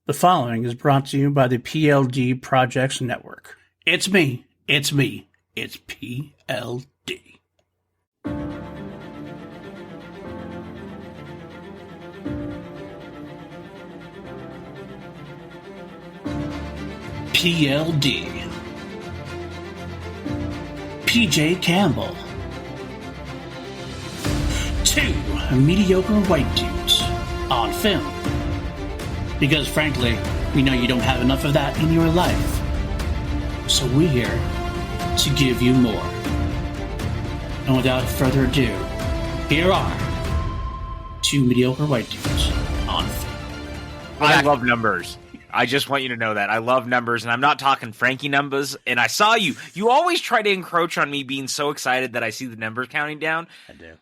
The following is brought to you by the PLD Projects Network. It's me. It's PLD. PLD. PJ Campbell. Two mediocre white dudes on film. Because frankly, we know you don't have enough of that in your life. So we're here to give you more. And without further ado, here are two mediocre white dudes on film. I love numbers. I just want you to know that. I love numbers, and I'm not talking Frankie numbers. And I saw you. You always try to encroach on me being so excited that I see the numbers counting down. I do.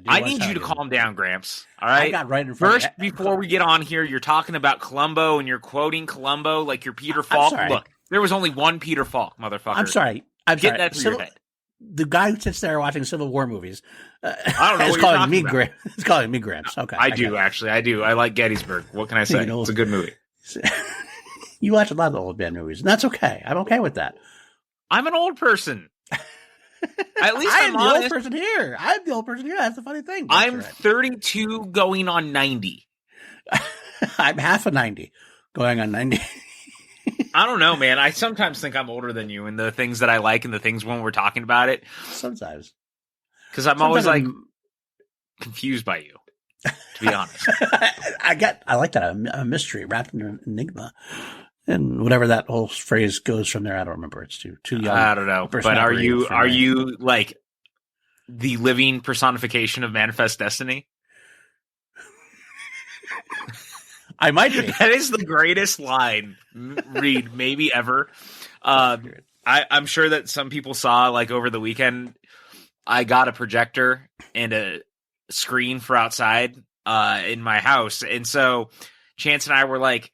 I need you to calm down, Gramps. All right? I got right in front First, of you. before we get on here, you're talking about Columbo, and you're quoting Columbo like you're Peter Falk. Look, there was only one Peter Falk, motherfucker. I'm sorry. Get that through your head. The guy who sits there watching Civil War movies I don't know is what calling you're me talking about. Gramps. He's calling me Gramps. Okay. I do, actually. I do. I like Gettysburg. What can I say? It's a good movie. You watch a lot of the old band movies, and that's okay. I'm okay with that. I'm an old person. At least I'm I'm the honest. old person here. I'm the old person here. That's the funny thing. I'm 32 going on 90. I'm half a 90 going on 90. I don't know, man. I sometimes think I'm older than you in the things that I like and the things when we're talking about it. Sometimes. Because I'm always like confused by you, to be honest. I like that. A mystery wrapped in an enigma. And whatever that whole phrase goes from there, I don't remember. It's too young. I don't know. But are you like the living personification of Manifest Destiny? I might be. That is the greatest line read maybe ever. I'm sure that some people saw like over the weekend. I got a projector and a screen for outside in my house, and so Chance and I were like,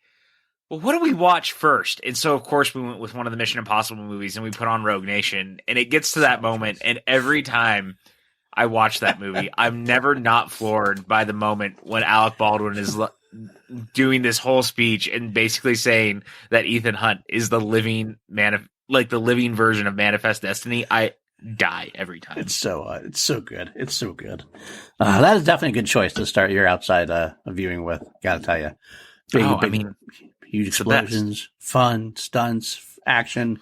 well, what do we watch first? And so, of course, we went with one of the Mission Impossible movies, and we put on Rogue Nation. And it gets to that moment, and every time I watch that movie, I'm never not floored by the moment when Alec Baldwin is doing this whole speech and basically saying that Ethan Hunt is the living the living version of Manifest Destiny. I die every time. It's so good. It's so good. That is definitely a good choice to start your outside viewing with. Gotta tell you. Huge explosions, fun, stunts, action.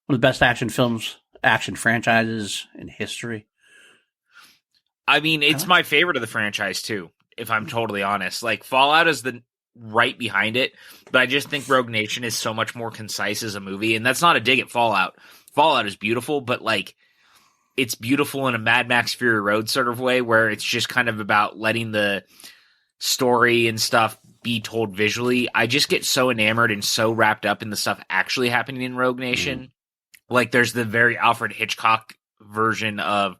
One of the best action franchises in history. I mean, it's my favorite of the franchise, too, if I'm totally honest. Like, Fallout is the right behind it, but I just think Rogue Nation is so much more concise as a movie, and that's not a dig at Fallout. Fallout is beautiful, but, like, it's beautiful in a Mad Max Fury Road sort of way, where it's just kind of about letting the story and stuff be told visually. I just get so enamored and so wrapped up in the stuff actually happening in Rogue Nation. Like there's the very Alfred Hitchcock version of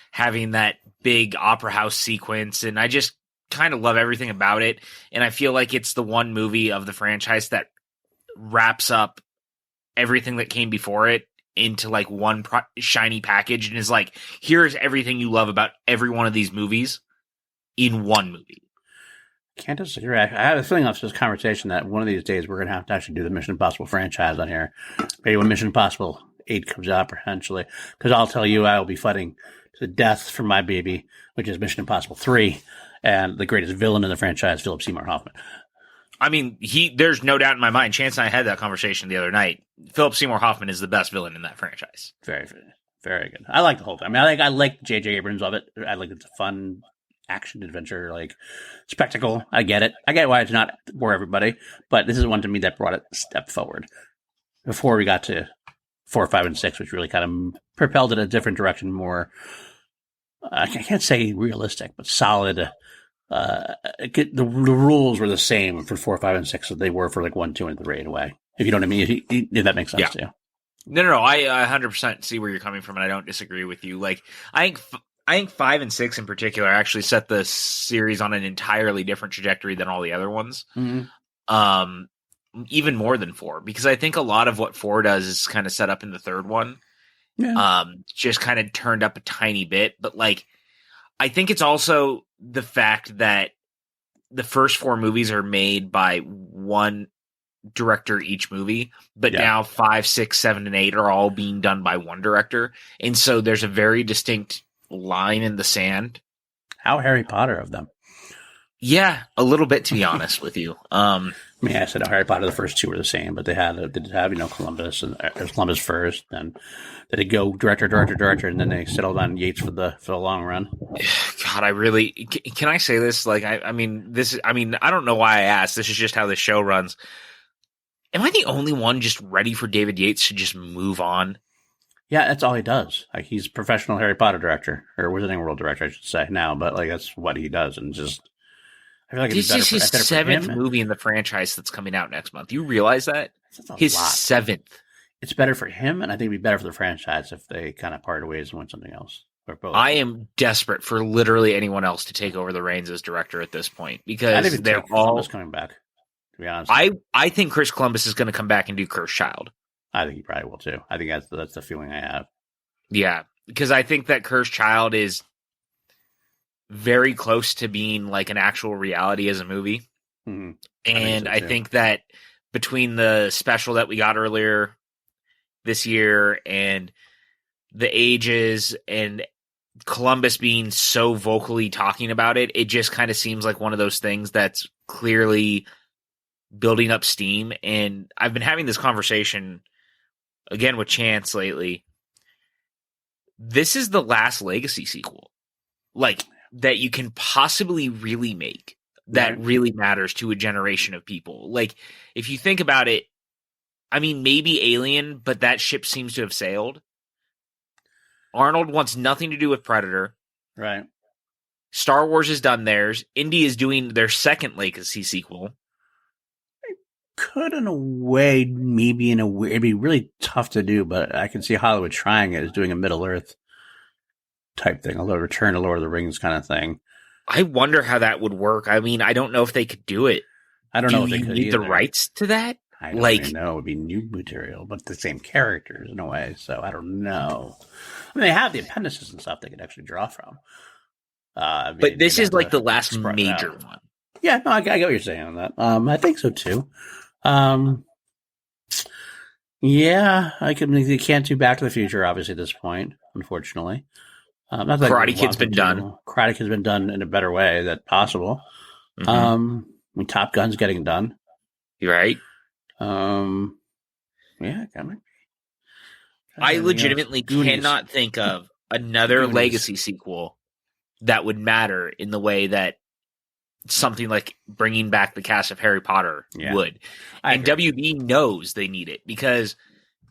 having that big opera house sequence, and I just kind of love everything about it. And I feel like it's the one movie of the franchise that wraps up everything that came before it into like one shiny package and is like, here's everything you love about every one of these movies in one movie. Can't disagree. I have a feeling after this conversation that one of these days we're going to have to actually do the Mission Impossible franchise on here. Maybe when Mission Impossible 8 comes out, potentially. Because I'll tell you, I will be fighting to the death for my baby, which is Mission Impossible 3, and the greatest villain in the franchise, Philip Seymour Hoffman. I mean, there's no doubt in my mind. Chance and I had that conversation the other night. Philip Seymour Hoffman is the best villain in that franchise. Very, very good. I like the whole thing. I mean, I like J.J. Abrams of it. I like it's a fun action adventure, like spectacle. I get it. I get why it's not for everybody, but this is one to me that brought it a step forward. Before we got to 4, 5, and 6, which really kind of propelled it a different direction, more I can't say realistic, but solid. The rules were the same for 4, 5, and 6 as they were for like 1, 2, and 3 in a way. If you know what I mean, if that makes sense to you. No. I 100% see where you're coming from, and I don't disagree with you. Like, I think 5 and 6 in particular actually set the series on an entirely different trajectory than all the other ones. Mm-hmm. Even more than 4, because I think a lot of what 4 does is kind of set up in the third one. Yeah. Just kind of turned up a tiny bit, but like, I think it's also the fact that the first 4 movies are made by one director each movie, but Yeah. now 5, 6, 7, and 8 are all being done by one director. And so there's a very distinct line in the sand. How Harry Potter of them? Yeah, a little bit, to be honest with you. I mean, I said Harry Potter, the first two were the same, but they did have, Columbus, and it was Columbus first, then they did go director, and then they settled on Yates for the long run. God, can I say this? Like, I don't know why I asked. This is just how the show runs. Am I the only one just ready for David Yates to just move on? Yeah, that's all he does. Like, he's a professional Harry Potter director, or Wizarding World director, I should say now, but like that's what he does, and just I feel like this is his 7th movie in the franchise that's coming out next month. You realize that? His lot. 7th. It's better for him, and I think it'd be better for the franchise if they kind of parted ways and went something else. Or both. I am desperate for literally anyone else to take over the reins as director at this point because they're all coming back. To be honest, I think Chris Columbus is going to come back and do Cursed Child. I think he probably will too. I think that's the feeling I have. Yeah, because I think that Cursed Child is very close to being like an actual reality as a movie. Mm-hmm. And I think that between the special that we got earlier this year and the ages and Columbus being so vocally talking about it, it just kind of seems like one of those things that's clearly building up steam. And I've been having this conversation again with Chance lately. This is the last Legacy sequel, like, that you can possibly really make that really matters to a generation of people. Like, if you think about it, I mean, maybe Alien, but that ship seems to have sailed. Arnold wants nothing to do with Predator. Right. Star Wars has done theirs. Indy is doing their second Legacy sequel. Could, in a way, maybe in a way, it'd be really tough to do, but I can see Hollywood trying it as doing a Middle Earth type thing, a little Return to Lord of the Rings kind of thing. I wonder how that would work. I mean, I don't know if they could do it. I don't know if they Do could you need either. the rights to that? I don't even know. It would be new material, but the same characters in a way, so I don't know. I mean, they have the appendices and stuff they could actually draw from. But this is like the last major one. Yeah, no, I get what you're saying on that. I think so too. Yeah, they can't do Back to the Future, obviously, at this point, unfortunately. Not that Karate Kid's been done. Karate Kid's been done in a better way that's possible. Mm-hmm. I mean, Top Gun's getting done. You're right. Yeah, I legitimately cannot think of another Legacy sequel that would matter in the way that something like bringing back the cast of Harry Potter would. And WB knows they need it because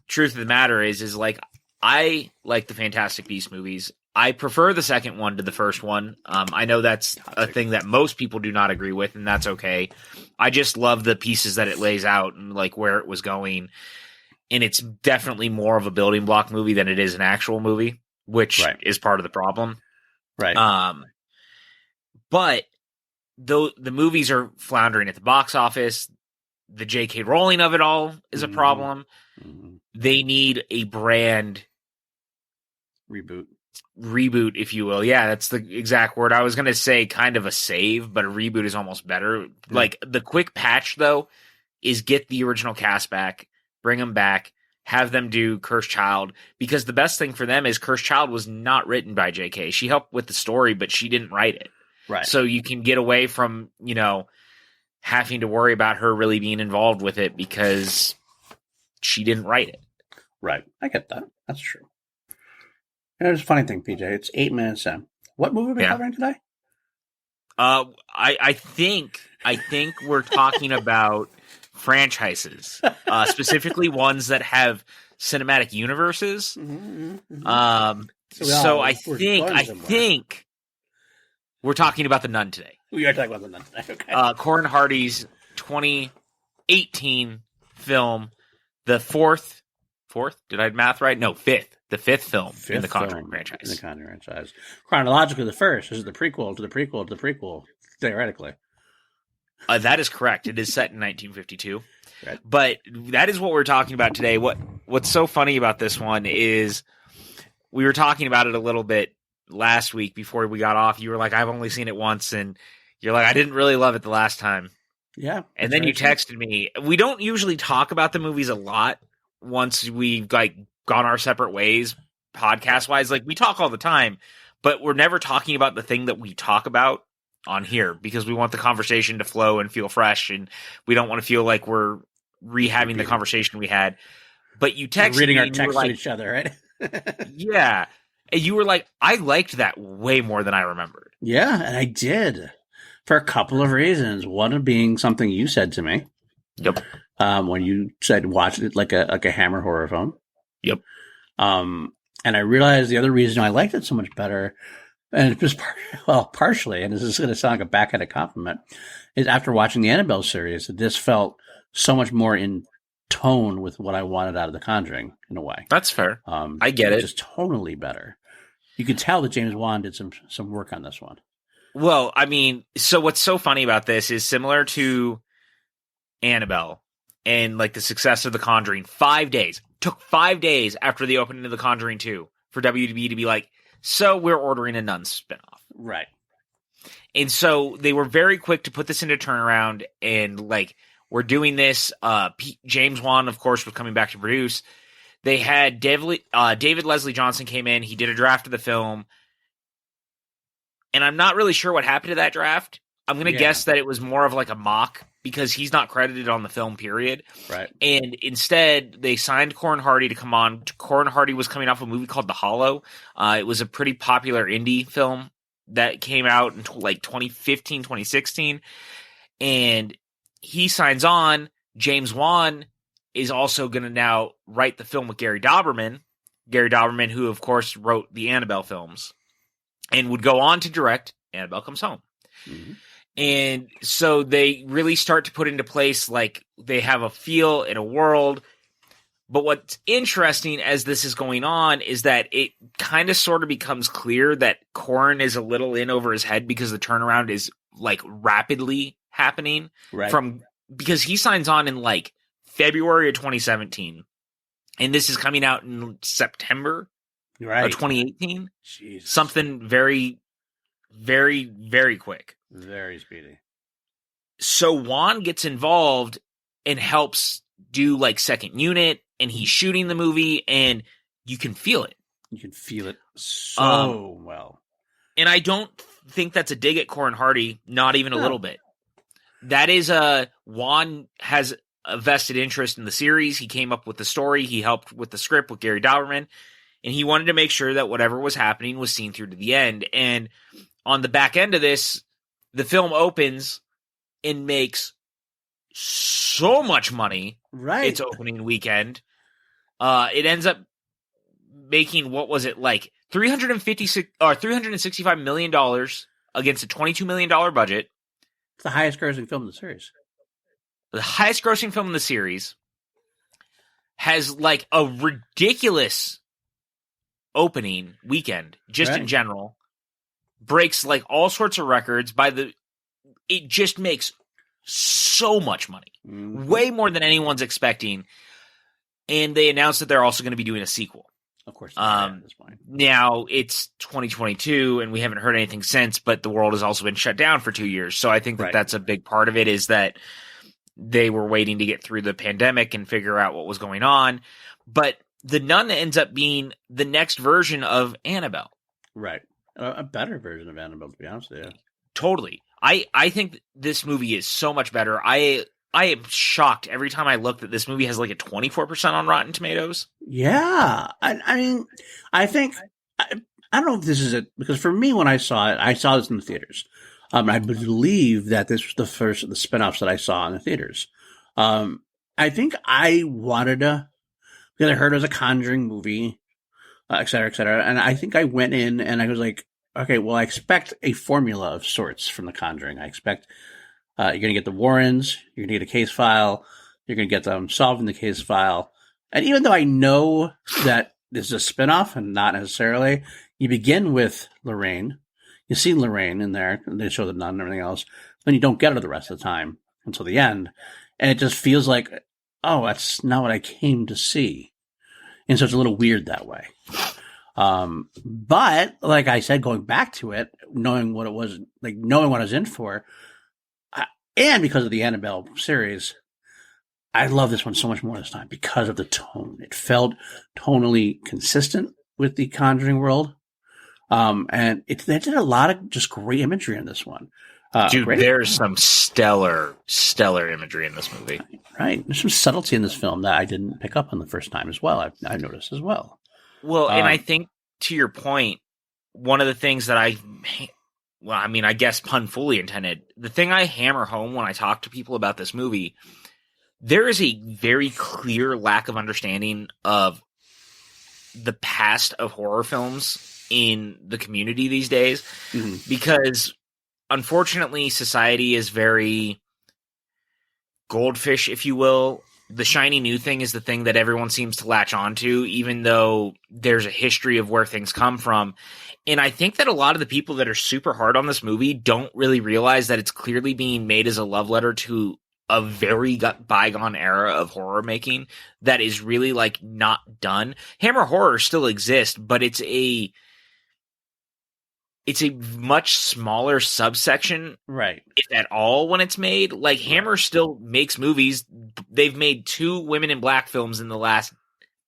truth of the matter is like, I like the Fantastic Beasts movies. I prefer the second one to the first one. I know that's a thing that most people do not agree with, and that's okay. I just love the pieces that it lays out and like where it was going. And it's definitely more of a building block movie than it is an actual movie, which is part of the problem. Right. But though the movies are floundering at the box office, the J.K. Rowling of it all is a problem. Mm-hmm. They need a brand reboot, if you will. Yeah, that's the exact word. I was going to say kind of a save, but a reboot is almost better. Mm-hmm. Like, the quick patch, though, is get the original cast back, bring them back, have them do Cursed Child, because the best thing for them is Cursed Child was not written by J.K. She helped with the story, but she didn't write it. Right. So you can get away from, having to worry about her really being involved with it because she didn't write it. Right. I get that. That's true. There's a funny thing, PJ. It's 8 minutes in. What movie are we covering today? I think we're talking about franchises, specifically ones that have cinematic universes. Mm-hmm. So I think we're talking about The Nun today. We are talking about The Nun today. Okay. Corin Hardy's 2018 film, the fourth? Did I have math right? No, fifth. The fifth film in the Conjuring franchise. In the Conjuring franchise. Chronologically, the first. This is the prequel to the prequel to the prequel, theoretically. That is correct. It is set in 1952. Right. But that is what we're talking about today. What's so funny about this one is we were talking about it a little bit last week before we got off. You were like, I've only seen it once. And you're like, I didn't really love it the last time. Yeah. And then you true. texted me. We don't usually talk about the movies a lot once we've like gone our separate ways, podcast wise. Like we talk all the time, but we're never talking about the thing that we talk about on here because we want the conversation to flow and feel fresh, and we don't want to feel like we're rehabbing the conversation we had. But you texted reading me our and you were texts like, to each other, right? yeah. And you were like, I liked that way more than I remembered. Yeah, and I did for a couple of reasons. One being something you said to me. Yep. When you said watch it like a Hammer horror film. Yep. And I realized the other reason I liked it so much better, and it was partially, and this is going to sound like a backhanded compliment, is after watching the Annabelle series, this felt so much more in tone with what I wanted out of The Conjuring in a way. That's fair. I get it. Just tonally better. You could tell that James Wan did some work on this one. Well, I mean, so what's so funny about this is similar to Annabelle and like the success of The Conjuring. 5 days. Took 5 days after the opening of The Conjuring 2 for WB to be like, so we're ordering a Nun spinoff. Right. And so they were very quick to put this into turnaround and like, we're doing this. James Wan, of course, was coming back to produce. They had David Leslie Johnson came in. He did a draft of the film. And I'm not really sure what happened to that draft. I'm going to guess that it was more of like a mock because he's not credited on the film, period. Right. And instead, they signed Corin Hardy to come on. Corin Hardy was coming off a movie called The Hollow. It was a pretty popular indie film that came out in like 2015, 2016. And he signs on. James Wan is also going to now write the film with Gary Dauberman. Gary Dauberman, who, of course, wrote the Annabelle films and would go on to direct Annabelle Comes Home. Mm-hmm. And so they really start to put into place, like, they have a feel and a world. But what's interesting as this is going on is that it kind of sort of becomes clear that Corin is a little in over his head because the turnaround is, like, rapidly happening. Right. Because he signs on in, like, February of 2017. And this is coming out in September of 2018. Jeez. Something very, very, very quick. Very speedy. So Juan gets involved and helps do like second unit, and he's shooting the movie, and you can feel it. You can feel it so well. And I don't think that's a dig at Corin Hardy, not even a little bit. That is Juan has a vested interest in the series. He came up with the story. He helped with the script with Gary Dauberman, and he wanted to make sure that whatever was happening was seen through to the end. And on the back end of this, the film opens and makes so much money. Right. Its opening weekend. It ends up making, what was it, like $365 million against a $22 million budget. It's the highest grossing film in the series. The highest grossing film in the series has like a ridiculous opening weekend, just in general. Breaks like all sorts of records it just makes so much money. Mm-hmm. Way more than anyone's expecting. And they announced that they're also going to be doing a sequel. Of course. At this point. Now it's 2022 and we haven't heard anything since, but the world has also been shut down for 2 years. So I think that that's a big part of it, is that they were waiting to get through the pandemic and figure out what was going on. But The Nun ends up being the next version of Annabelle. Right. A better version of Annabelle, to be honest with you. Totally. I think this movie is so much better. I am shocked every time I look that this movie has like a 24% on Rotten Tomatoes. Yeah. I mean, I think, I don't know if this is it, because for me, when I saw it, I saw this in the theaters. I believe that this was the first of the spinoffs that I saw in the theaters. I think I wanted to, because I heard it was a Conjuring movie, et cetera, et cetera. And I think I went in and I was like, okay, well, I expect a formula of sorts from The Conjuring. I expect you're going to get the Warrens, you're going to get a case file, you're going to get them solving the case file. And even though I know that this is a spinoff and not necessarily, you begin with Lorraine. You see Lorraine in there, and they show the nun and everything else. Then you don't get her the rest of the time until the end. And it just feels like, oh, that's not what I came to see. And so it's a little weird that way. But like I said, going back to it, knowing what it was, like knowing what I was in for, And because of the Annabelle series, I love this one so much more this time because of the tone. It felt tonally consistent with the Conjuring world. And they did a lot of just great imagery in this one. Dude, there's some stellar imagery in this movie. Right. There's some subtlety in this film that I didn't pick up on the first time as well. I noticed as well. Well, and I think to your point, one of the things that I guess pun fully intended, the thing I hammer home when I talk to people about this movie, there is a very clear lack of understanding of the past of horror films in the community these days, because unfortunately society is very goldfish, if you will. The shiny new thing is the thing that everyone seems to latch onto, even though there's a history of where things come from. And I think that a lot of the people that are super hard on this movie don't really realize that it's clearly being made as a love letter to a very bygone era of horror making that is really like not done. Hammer horror still exists, but it's a much smaller subsection, right? If at all, when it's made. Like Hammer still makes movies. They've made 2 Women in Black films in the last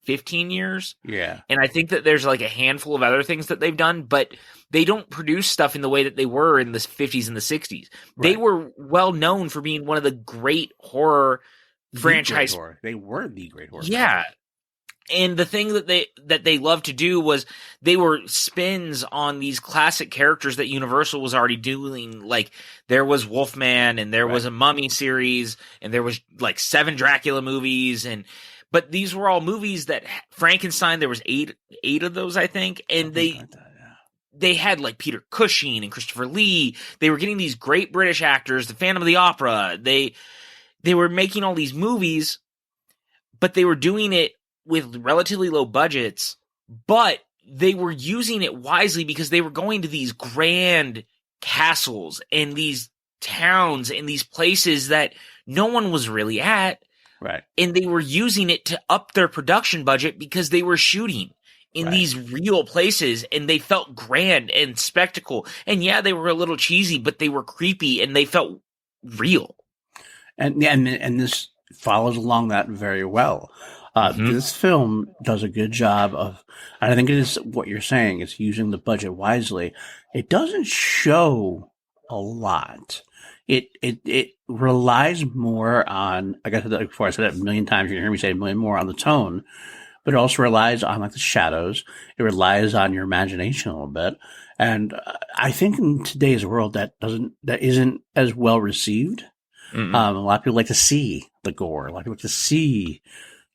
15 years. Yeah. And I think that there's like a handful of other things that they've done, but they don't produce stuff in the way that they were in the 50s and the 60s. Right. They were well known for being one of the great horror franchise. They were the great horror. Yeah. Franchise. And the thing that they loved to do was they were spins on these classic characters that Universal was already doing. Like there was Wolfman, and there was a Mummy series, and there was like 7 Dracula movies, but these were all movies that Frankenstein. There was eight of those, I think, and they had like Peter Cushing and Christopher Lee. They were getting these great British actors, the Phantom of the Opera. They were making all these movies, but they were doing it with relatively low budgets, but they were using it wisely because they were going to these grand castles and these towns and these places that no one was really at. Right. And they were using it to up their production budget because they were shooting in these real places, and they felt grand and spectacle. And yeah, they were a little cheesy, but they were creepy and they felt real. And this follows along that very well. This film does a good job of, and I think it is what you're saying, it's using the budget wisely. It doesn't show a lot. It relies more on, like I said before, I said it a million times, you're going to hear me say a million more, on the tone, but it also relies on like the shadows. It relies on your imagination a little bit. And I think in today's world that isn't as well received. A lot of people like to see the gore. A lot of people like to see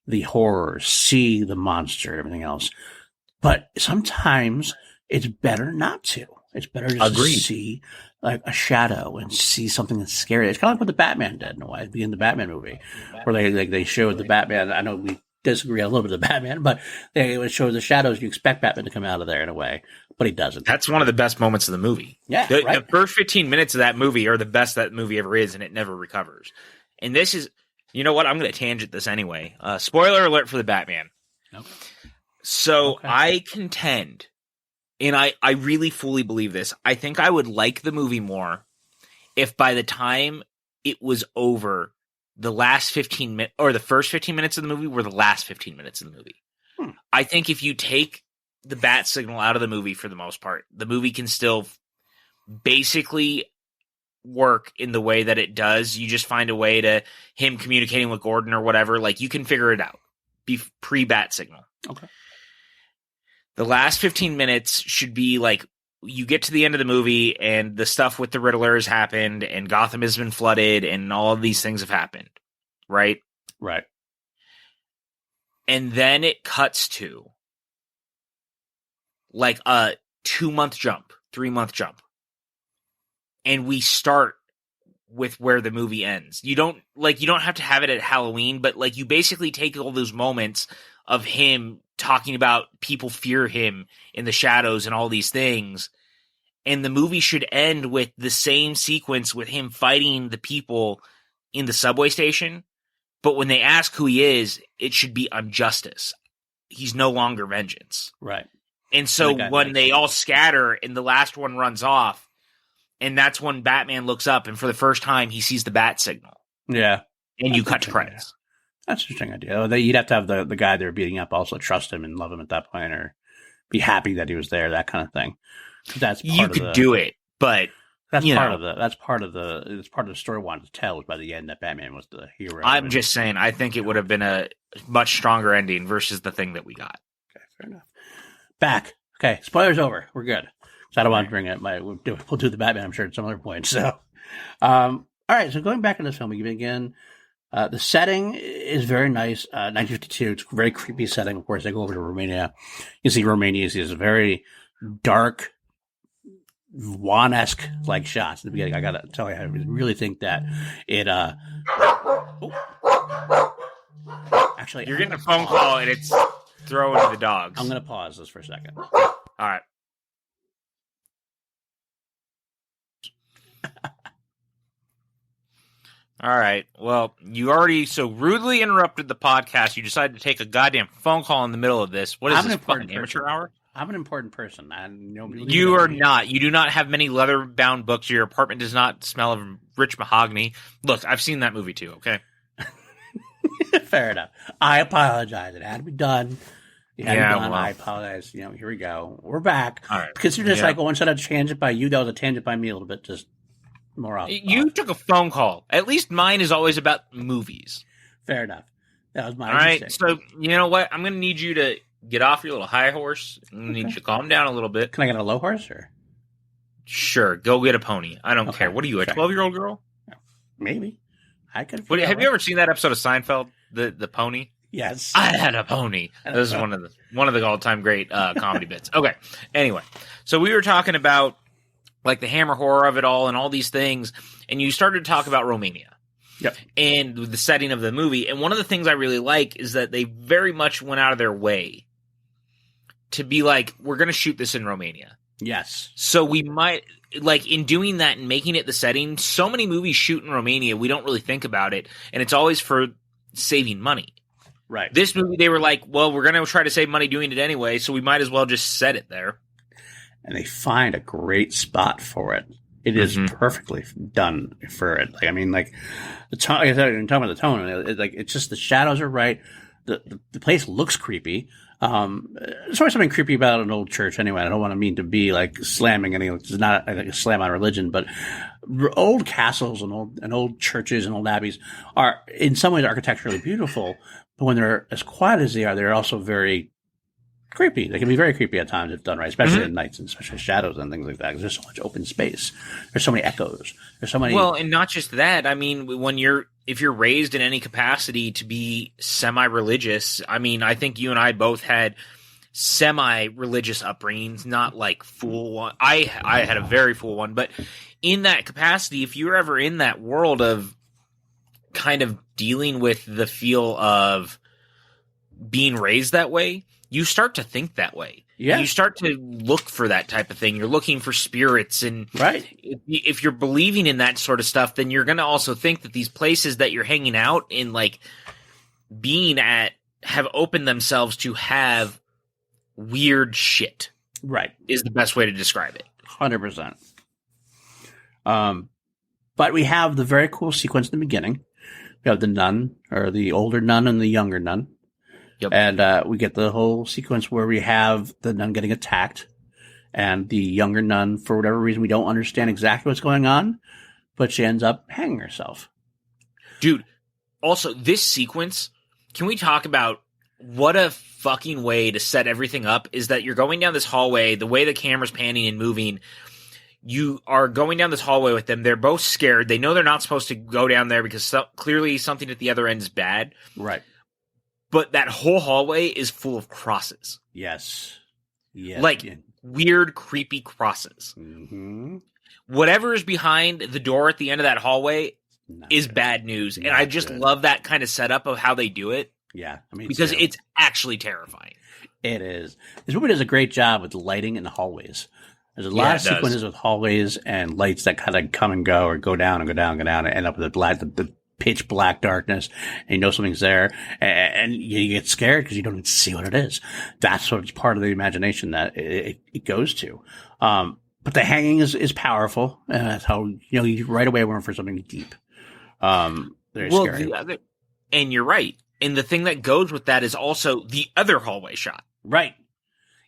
the horror, see the monster, everything else. But sometimes it's better not to. It's better just to see like a shadow and see something that's scary. It's kind of like what the Batman did in a way, in the Batman movie, where they showed the Batman. I know we disagree a little bit with the Batman, but they would show the shadows. You expect Batman to come out of there in a way, but he doesn't. That's one of the best moments of the movie. Yeah, the first 15 minutes of that movie are the best that movie ever is, and it never recovers. And this is... You know what? I'm going to tangent this anyway. Spoiler alert for the Batman. Okay. So I contend, and I really fully believe this, I think I would like the movie more if by the time it was over, the last 15 minutes, or the first 15 minutes of the movie were the last 15 minutes of the movie. I think if you take the bat signal out of the movie for the most part, the movie can still basically work in the way that it does. You just find a way to him communicating with Gordon or whatever. Like, you can figure it out. Be pre-bat signal. Okay. The last 15 minutes should be like, you get to the end of the movie and the stuff with the Riddler has happened and Gotham has been flooded and all of these things have happened. Right? Right. And then it cuts to like a 2-month jump, 3-month jump. And we start with where the movie ends. You don't have to have it at Halloween, but like you basically take all those moments of him talking about people fear him in the shadows and all these things. And the movie should end with the same sequence with him fighting the people in the subway station. But when they ask who he is, it should be I'm justice. He's no longer vengeance. Right. And so when they all scatter and the last one runs off, And that's when Batman looks up, and for the first time, he sees the bat signal. Yeah. And you cut to credits. That's an interesting idea. You'd have to have the guy they're beating up also trust him and love him at that point, or be happy that he was there, that kind of thing. That's part you could do it, but that's part of the story I wanted to tell was by the end that Batman was the hero. I'm just saying, I think it would have been a much stronger ending versus the thing that we got. Okay, fair enough. Back. Okay, spoilers over. We're good. So I don't want to bring it. We'll do the Batman, I'm sure, at some other point. So, all right. So going back in this film, we begin. The setting is very nice. 1952. It's a very creepy setting. Of course, they go over to Romania. You see Romania. You see this very dark, Juan-esque like shots at the beginning. I gotta tell you, I really think that it. Actually, you're getting a phone call and it's throwing the dogs. I'm gonna pause this for a second. All right. All right. Well, you already so rudely interrupted the podcast. You decided to take a goddamn phone call in the middle of this. What is this, fucking amateur hour? I'm an important person. You are not. You do not have many leather-bound books. Your apartment does not smell of rich mahogany. Look, I've seen that movie too, okay? Fair enough. I apologize. It had to be done. I apologize. Here we go. We're back. All right. Because you're just like one side of a tangent by you, that was a tangent by me a little bit, just more off. You took a phone call. At least mine is always about movies. Fair enough. That was my All right, so you know what? I'm going to need you to get off your little high horse. I'm going to need you to calm down a little bit. Can I get a low horse? Or? Sure, go get a pony. I don't care. What are you, a 12-year-old girl? Maybe. I could. Have you ever seen that episode of Seinfeld, the pony? Yes. I had a pony. This is one of the all-time great comedy bits. Okay. Anyway, so we were talking about like the hammer horror of it all and all these things, and you started to talk about Romania. Yep. And the setting of the movie. And one of the things I really like is that they very much went out of their way to be like, we're going to shoot this in Romania. Yes. So we might, like, in doing that and making it the setting, so many movies shoot in Romania, we don't really think about it. And it's always for saving money. Right. This movie, they were like, well, we're going to try to save money doing it anyway, so we might as well just set it there. And they find a great spot for it. It is perfectly done for it. Like, I mean, like the tone. Like I said, talking about the tone, it's just the shadows are right. The place looks creepy. There's always something creepy about an old church. Anyway, I don't want to mean to be like slamming any. It's not like a slam on religion, but old castles and old churches and old abbeys are in some ways architecturally beautiful. But when they're as quiet as they are, they're also very creepy. They can be very creepy at times if done right, especially at nights and especially shadows and things like that. Because there's so much open space. There's so many echoes. There's so many. Well, and not just that. I mean, if you're raised in any capacity to be semi-religious, I mean, I think you and I both had semi-religious upbringings, not like full one. I had a very full one, but in that capacity, if you're ever in that world of kind of dealing with the feel of being raised that way, you start to think that way. Yeah. You start to look for that type of thing. You're looking for spirits. And right. If you're believing in that sort of stuff, then you're going to also think that these places that you're hanging out in, like being at, have opened themselves to have weird shit. Right. Is the best way to describe it. 100%. But we have the very cool sequence in the beginning. We have the nun, or the older nun and the younger nun. Yep. And we get the whole sequence where we have the nun getting attacked and the younger nun, for whatever reason, we don't understand exactly what's going on, but she ends up hanging herself. Dude, also, this sequence, can we talk about what a fucking way to set everything up is that you're going down this hallway, the way the camera's panning and moving, you are going down this hallway with them. They're both scared. They know they're not supposed to go down there because clearly something at the other end is bad. Right. But that whole hallway is full of crosses. Yes. Like weird, creepy crosses. Mm-hmm. Whatever is behind the door at the end of that hallway is bad news. And I just love that kind of setup of how they do it. Yeah. I mean, because it's actually terrifying. It is. This movie does a great job with lighting in the hallways. There's a lot of sequences with hallways and lights that kind of come and go or go down and go down and go down and end up with the pitch black darkness, and you know something's there, and you get scared because you don't even see what it is. That's sort of part of the imagination that it goes to. but the hanging is powerful, and that's how you right away went for something deep. Very scary. And you're right. And the thing that goes with that is also the other hallway shot. Right.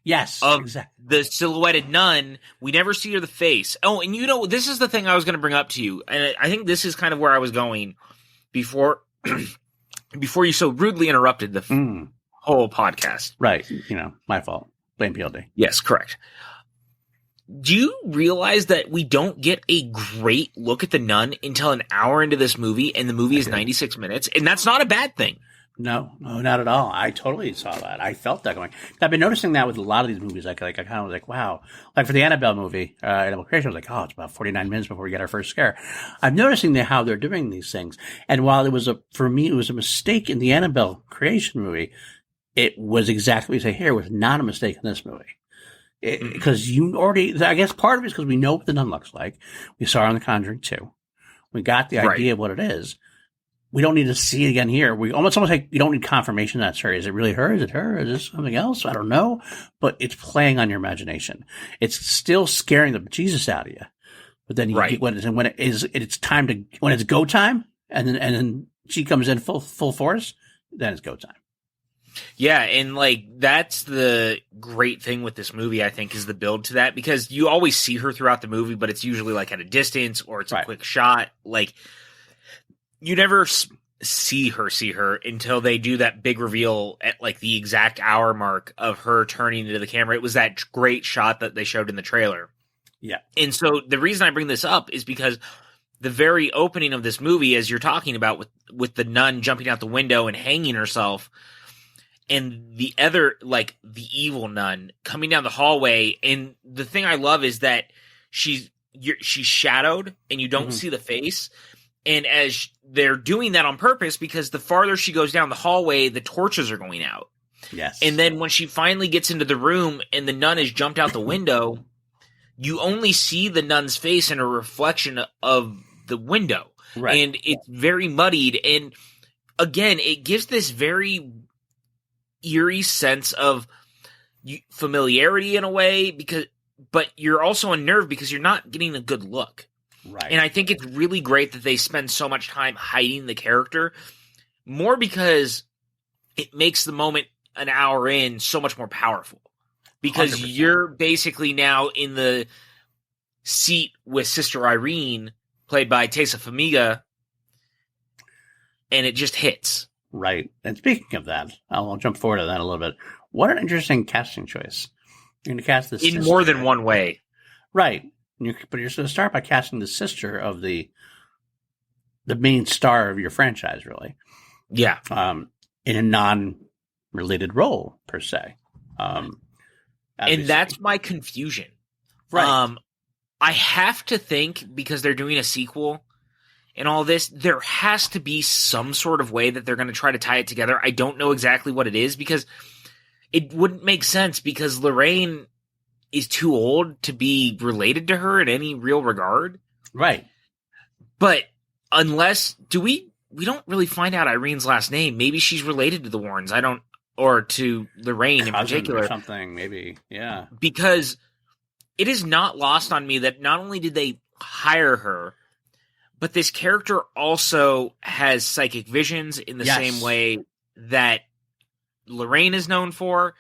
Yes. Of exactly. the silhouetted nun. We never see her the face. Oh, and this is the thing I was going to bring up to you. And I think this is kind of where I was going before you so rudely interrupted the whole podcast. Right. My fault. Blame PLD. Yes, correct. Do you realize that we don't get a great look at the nun until an hour into this movie, and the movie is 96 minutes, and that's not a bad thing. No, not at all. I totally saw that. I felt that going. I've been noticing that with a lot of these movies. I kind of was like, wow. Like for the Annabelle movie, Annabelle Creation, I was like, oh, it's about 49 minutes before we get our first scare. I'm noticing how they're doing these things. And while for me, it was a mistake in the Annabelle Creation movie, it was exactly what you say here, was not a mistake in this movie. Because I guess part of it is because we know what the nun looks like. We saw her on The Conjuring 2. We got the idea of what it is. We don't need to see it again here. We almost like you don't need confirmation that's her. Is it really her? Is it her? Is this something else? I don't know. But it's playing on your imagination. It's still scaring the Jesus out of you. But then when it's go time, and then she comes in full force, then it's go time. Yeah, and that's the great thing with this movie, I think, is the build to that, because you always see her throughout the movie, but it's usually at a distance or it's a quick shot. You never see her until they do that big reveal at the exact hour mark of her turning into the camera. It was that great shot that they showed in the trailer. Yeah. And so the reason I bring this up is because the very opening of this movie, as you're talking about with the nun jumping out the window and hanging herself, and the other, the evil nun coming down the hallway. And the thing I love is that she's shadowed and you don't see the face. And as they're doing that on purpose, because the farther she goes down the hallway, the torches are going out. Yes. And then when she finally gets into the room and the nun has jumped out the window, you only see the nun's face in a reflection of the window. Right. And it's very muddied. And again, it gives this very eerie sense of familiarity in a way, but you're also unnerved because you're not getting a good look. Right. And I think it's really great that they spend so much time hiding the character, more because it makes the moment an hour in so much more powerful, because 100%. You're basically now in the seat with Sister Irene, played by Tessa Farmiga, and it just hits. Right. And speaking of that, I'll jump forward to that a little bit. What an interesting casting choice. You're going to cast this in more than one way. Right. But you're going to start by casting the sister of the main star of your franchise, really. Yeah. In a non-related role, per se. And that's my confusion. Right. I have to think, because they're doing a sequel and all this, there has to be some sort of way that they're going to try to tie it together. I don't know exactly what it is, because it wouldn't make sense, because Lorraine is too old to be related to her in any real regard. Right. But we don't really find out Irene's last name. Maybe she's related to the Warrens. Or to Lorraine in particular. Or something, maybe. Yeah. Because it is not lost on me that not only did they hire her, but this character also has psychic visions in the same way that Lorraine is known for.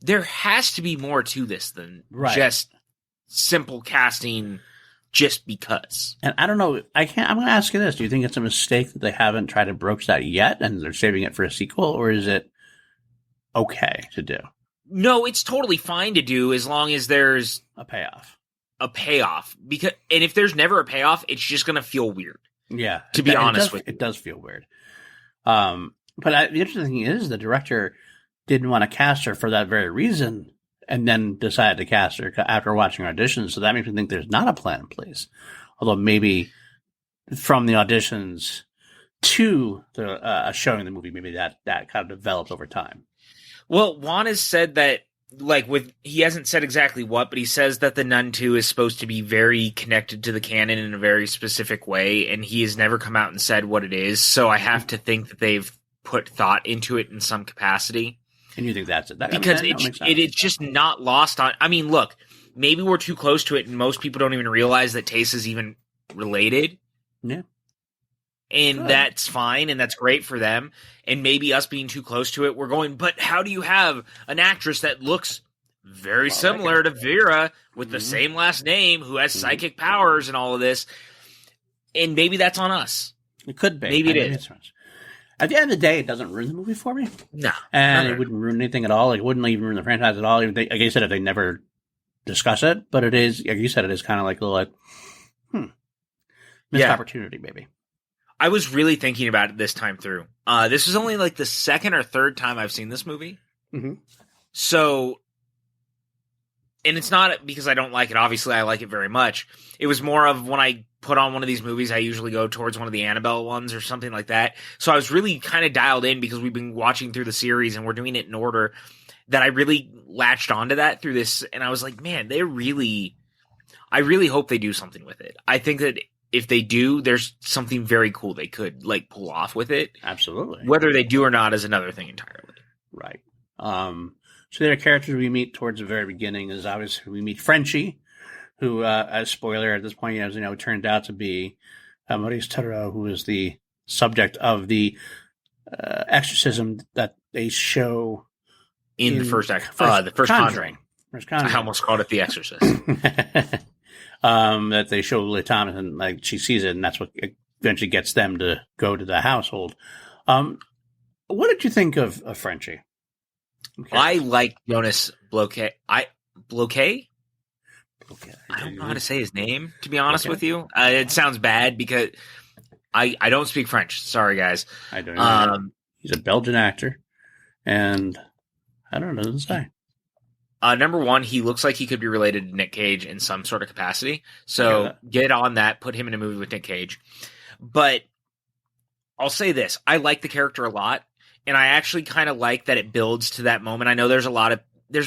There has to be more to this than just simple casting just because. And I don't know. I'm going to ask you this. Do you think it's a mistake that they haven't tried to broach that yet and they're saving it for a sequel, or is it okay to do? No, it's totally fine to do as long as there's a payoff. And if there's never a payoff, it's just going to feel weird. Yeah. To be honest with you. It does feel weird. But the interesting thing is the director didn't want to cast her for that very reason, and then decided to cast her after watching auditions. So that makes me think there's not a plan in place. Although maybe from the auditions to the showing the movie, maybe that kind of developed over time. Well, Juan has said that, he hasn't said exactly what, but he says that the Nun 2 is supposed to be very connected to the canon in a very specific way, and he has never come out and said what it is. So I have to think that they've put thought into it in some capacity. And you think that's it? Because it's just not lost on. I mean, look, maybe we're too close to it, and most people don't even realize that Taysa's even related. Yeah. And that's fine, and that's great for them. And maybe us being too close to it, we're going, but how do you have an actress that looks very similar to Vera with the same last name, who has psychic powers and all of this? And maybe that's on us. It could be. Maybe it is. At the end of the day, it doesn't ruin the movie for me. No. And it wouldn't ruin anything at all. Like, it wouldn't even ruin the franchise at all. Like I said, if they never discuss it. But it is, like you said, it is kind of like a little missed opportunity, maybe. I was really thinking about it this time through. This was only like the second or third time I've seen this movie. Mm-hmm. So, and it's not because I don't like it. Obviously, I like it very much. It was more of when I put on one of these movies, I usually go towards one of the Annabelle ones or something like that. So I was really kind of dialed in because we've been watching through the series and we're doing it in order, that I really latched onto that through this. And I was like, man, I really hope they do something with it. I think that if they do, there's something very cool they could like pull off with it. Absolutely. Whether they do or not is another thing entirely. Right. So there are characters we meet towards the very beginning. Is obviously we meet Frenchie, who, as spoiler at this point, as you know, turned out to be Maurice Tarot, who is the subject of the exorcism that they show in the first Conjuring. First Conjuring. I almost called it The Exorcist. That they show Lily Thomas, and like she sees it, and that's what eventually gets them to go to the household. What did you think of Frenchie? Okay. I like Jonas Bloquet. Bloquet? I don't know how to say his name, to be honest with you. It sounds bad because I don't speak French. Sorry, guys. I don't know. He's a Belgian actor, and I don't know this guy. Number one, he looks like he could be related to Nick Cage in some sort of capacity. So get on that. Put him in a movie with Nick Cage. But I'll say this. I like the character a lot, and I actually kind of like that it builds to that moment. I know there's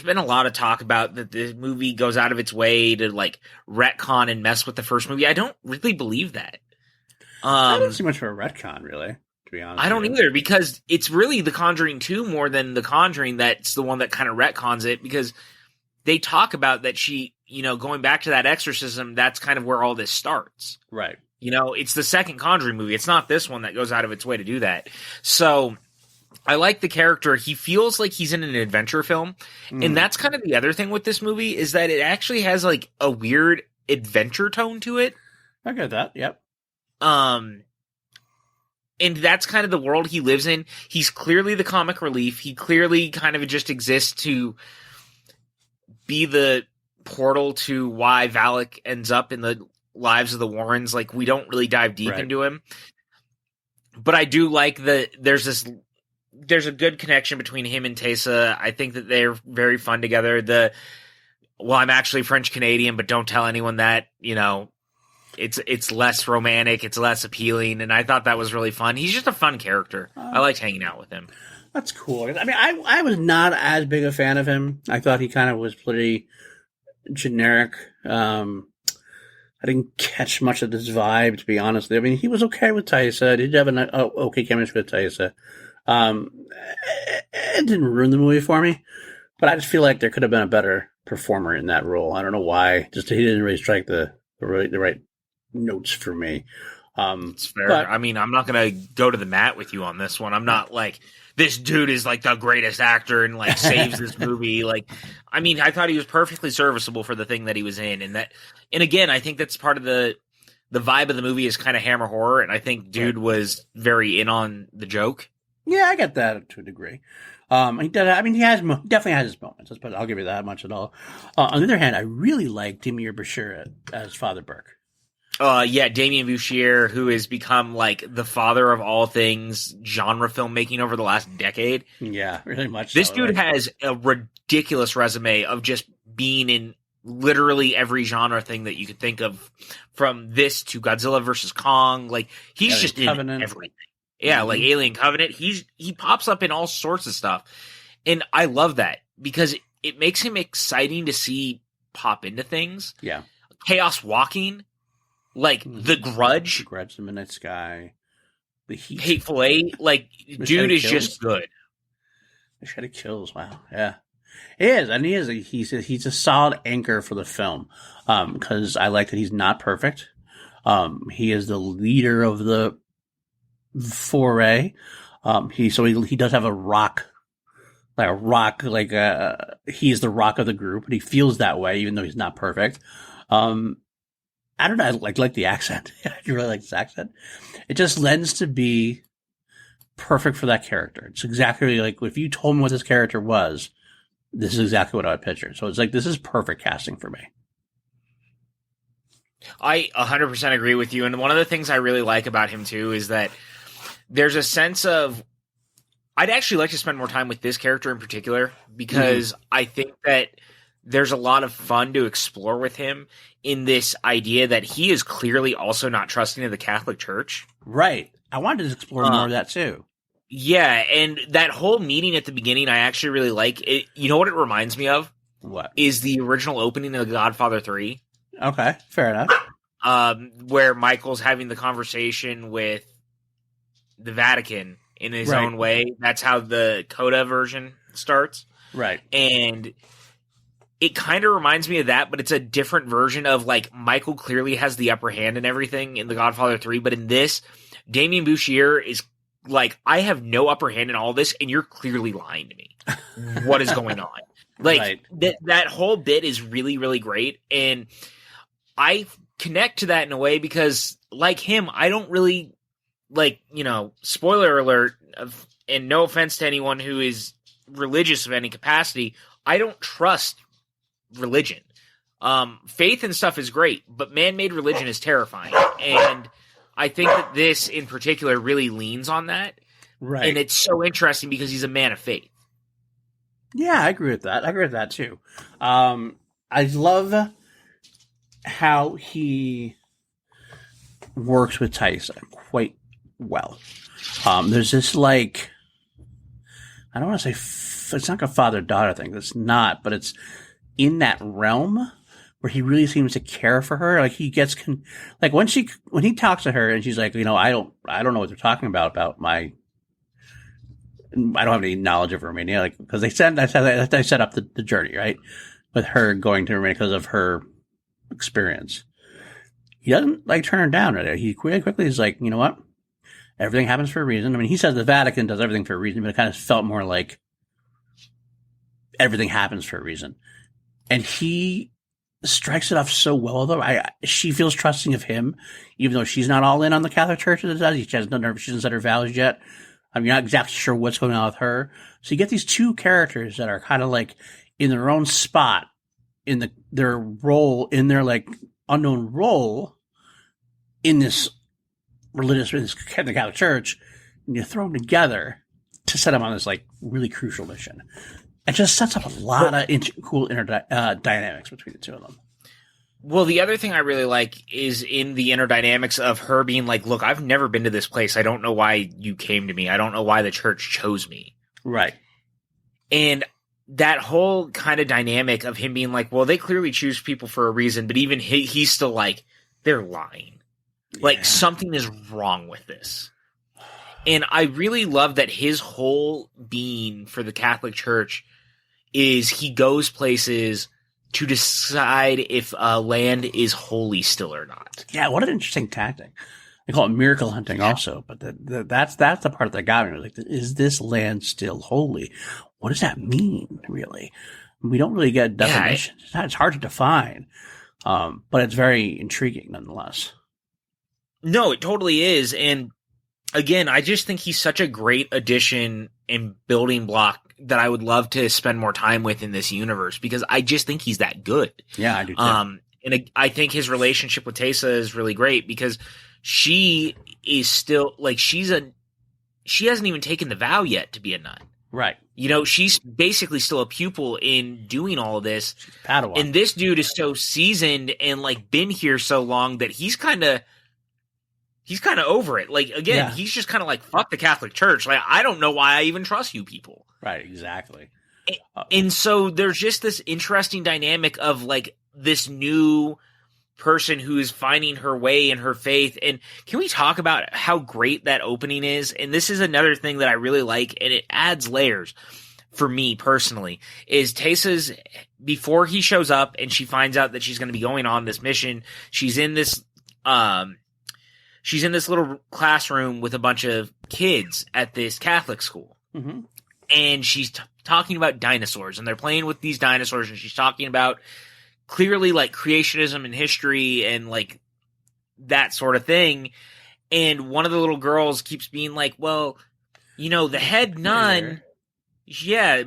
been a lot of talk about that the movie goes out of its way to like retcon and mess with the first movie. I don't really believe that. I don't see much for a retcon, really, to be honest. I don't either, because it's really The Conjuring 2 more than The Conjuring that's the one that kind of retcons it, because they talk about that she, going back to that exorcism, that's kind of where all this starts. Right. It's the second Conjuring movie. It's not this one that goes out of its way to do that. So I like the character. He feels like he's in an adventure film. And that's kind of the other thing with this movie, is that it actually has like a weird adventure tone to it. I get that. Yep. And that's kind of the world he lives in. He's clearly the comic relief. He clearly kind of just exists to be the portal to why Valak ends up in the lives of the Warrens. Like, we don't really dive deep into him. But I do like that there's a good connection between him and Taysa. I think that they're very fun together. I'm actually French Canadian, but don't tell anyone that, it's less romantic, it's less appealing, and I thought that was really fun. He's just a fun character. I liked hanging out with him. That's cool. I mean, I was not as big a fan of him. I thought he kind of was pretty generic. I didn't catch much of this vibe, to be honest. I mean, he was okay with Taysa. He did have an okay chemistry with Taysa. It didn't ruin the movie for me, but I just feel like there could have been a better performer in that role. I don't know why. Just he didn't really strike the right notes for me. It's fair. But, I mean, I'm not going to go to the mat with you on this one. I'm not like, this dude is like the greatest actor and like saves this movie. Like, I mean, I thought he was perfectly serviceable for the thing that he was in. And again, I think that's part of the vibe of the movie is kind of hammer horror. And I think dude was very in on the joke. Yeah, I get that to a degree. He definitely has his moments, but I'll give you that much at all. On the other hand, I really like Demir Bashir as Father Burke. Damien Bouchier, who has become like the father of all things genre filmmaking over the last decade. Yeah, really much. This dude has a ridiculous resume of just being in literally every genre thing that you could think of, from this to Godzilla versus Kong. Like, he's just in everything. Yeah, like Alien Covenant. He pops up in all sorts of stuff. And I love that because it makes him exciting to see pop into things. Yeah. Chaos Walking. Like, The Grudge. The Grudge, The Midnight Sky. The Heat. Hateful Eight. Like, dude is just good. Machete Kills, wow. Yeah. He is, and he's a solid anchor for the film. Because I like that he's not perfect. He is the leader of the foray. He does have a rock, he's the rock of the group, and he feels that way, even though he's not perfect. I don't know. I like the accent. I really like this accent. It just lends to be perfect for that character. It's exactly like if you told me what this character was, this is exactly what I would picture. So it's like, this is perfect casting for me. I 100% agree with you. And one of the things I really like about him too is that there's a sense of, I'd actually like to spend more time with this character in particular, because I think that there's a lot of fun to explore with him in this idea that he is clearly also not trusting of the Catholic Church. Right. I wanted to explore more of that too. Yeah. And that whole meeting at the beginning, I actually really like it. You know what it reminds me of? What? Is the original opening of The Godfather 3. Okay. Fair enough. Where Michael's having the conversation with the Vatican in his own way. That's how the Coda version starts. Right. And it kind of reminds me of that, but it's a different version of, like, Michael clearly has the upper hand and everything in The Godfather 3, but in this, Damien Bouchier is like, I have no upper hand in all this, and you're clearly lying to me. What is going on? Like, that whole bit is really, really great, and I connect to that in a way because, like him, I don't really, like, spoiler alert, and no offense to anyone who is religious of any capacity, I don't trust religion. Faith and stuff is great, but man-made religion is terrifying. And I think that this in particular really leans on that. Right. And it's so interesting because he's a man of faith. Yeah, I agree with that. I agree with that too. I love how he works with Tyson quite well. There's this, like, I don't want to say it's not a father-daughter thing. It's not, but it's in that realm where he really seems to care for her. Like, he gets like when he talks to her and she's like, I don't know what they're talking about my. I don't have any knowledge of Romania, like, because they set up the journey, right, with her going to Romania because of her experience. He doesn't, like, turn her down right there. He quickly is like, you know what? Everything happens for a reason. I mean, he says the Vatican does everything for a reason, but it kind of felt more like everything happens for a reason. And he strikes it off so well, though. She feels trusting of him, even though she's not all in on the Catholic Church as it does. She hasn't said her vows yet. I'm not exactly sure what's going on with her. So you get these two characters that are kind of like in their own spot in their role, in their, like, unknown role in this the Catholic Church, and you throw them together to set them on this, like, really crucial mission. It just sets up a lot of cool dynamics between the two of them. Well, the other thing I really like is in the inner dynamics of her being like, look, I've never been to this place. I don't know why you came to me. I don't know why the church chose me. Right. And that whole kind of dynamic of him being like, well, they clearly choose people for a reason, but even he's still like, they're lying. Yeah. Like, something is wrong with this. And I really love that his whole being for the Catholic Church is he goes places to decide if land is holy still or not. Yeah, what an interesting tactic. They call it miracle hunting also, but that's the part that got me. Like, is this land still holy? What does that mean, really? We don't really get a definition. It's hard to define, but it's very intriguing nonetheless. No, it totally is. And again, I just think he's such a great addition and building block that I would love to spend more time with in this universe, because I just think he's that good. Yeah, I do too. And I think his relationship with Tessa is really great because she is still, like, she hasn't even taken the vow yet to be a nun. Right. She's basically still a pupil in doing all of this. She's Padawan. And this dude is so seasoned and, like, been here so long that he's kind of over it. Like, again, he's just kind of like, fuck the Catholic Church. Like, I don't know why I even trust you people. Right, exactly. And so there's just this interesting dynamic of, like, this new person who is finding her way in her faith. And can we talk about how great that opening is? And this is another thing that I really like, and it adds layers. for me personally, is Taysa's, before he shows up and she finds out that she's going to be going on this mission, she's in this little classroom with a bunch of kids at this Catholic school. Mm-hmm. And she's talking about dinosaurs, and they're playing with these dinosaurs, and she's talking about clearly like creationism and history and like that sort of thing. And one of the little girls keeps being like, well, you know, the head nun,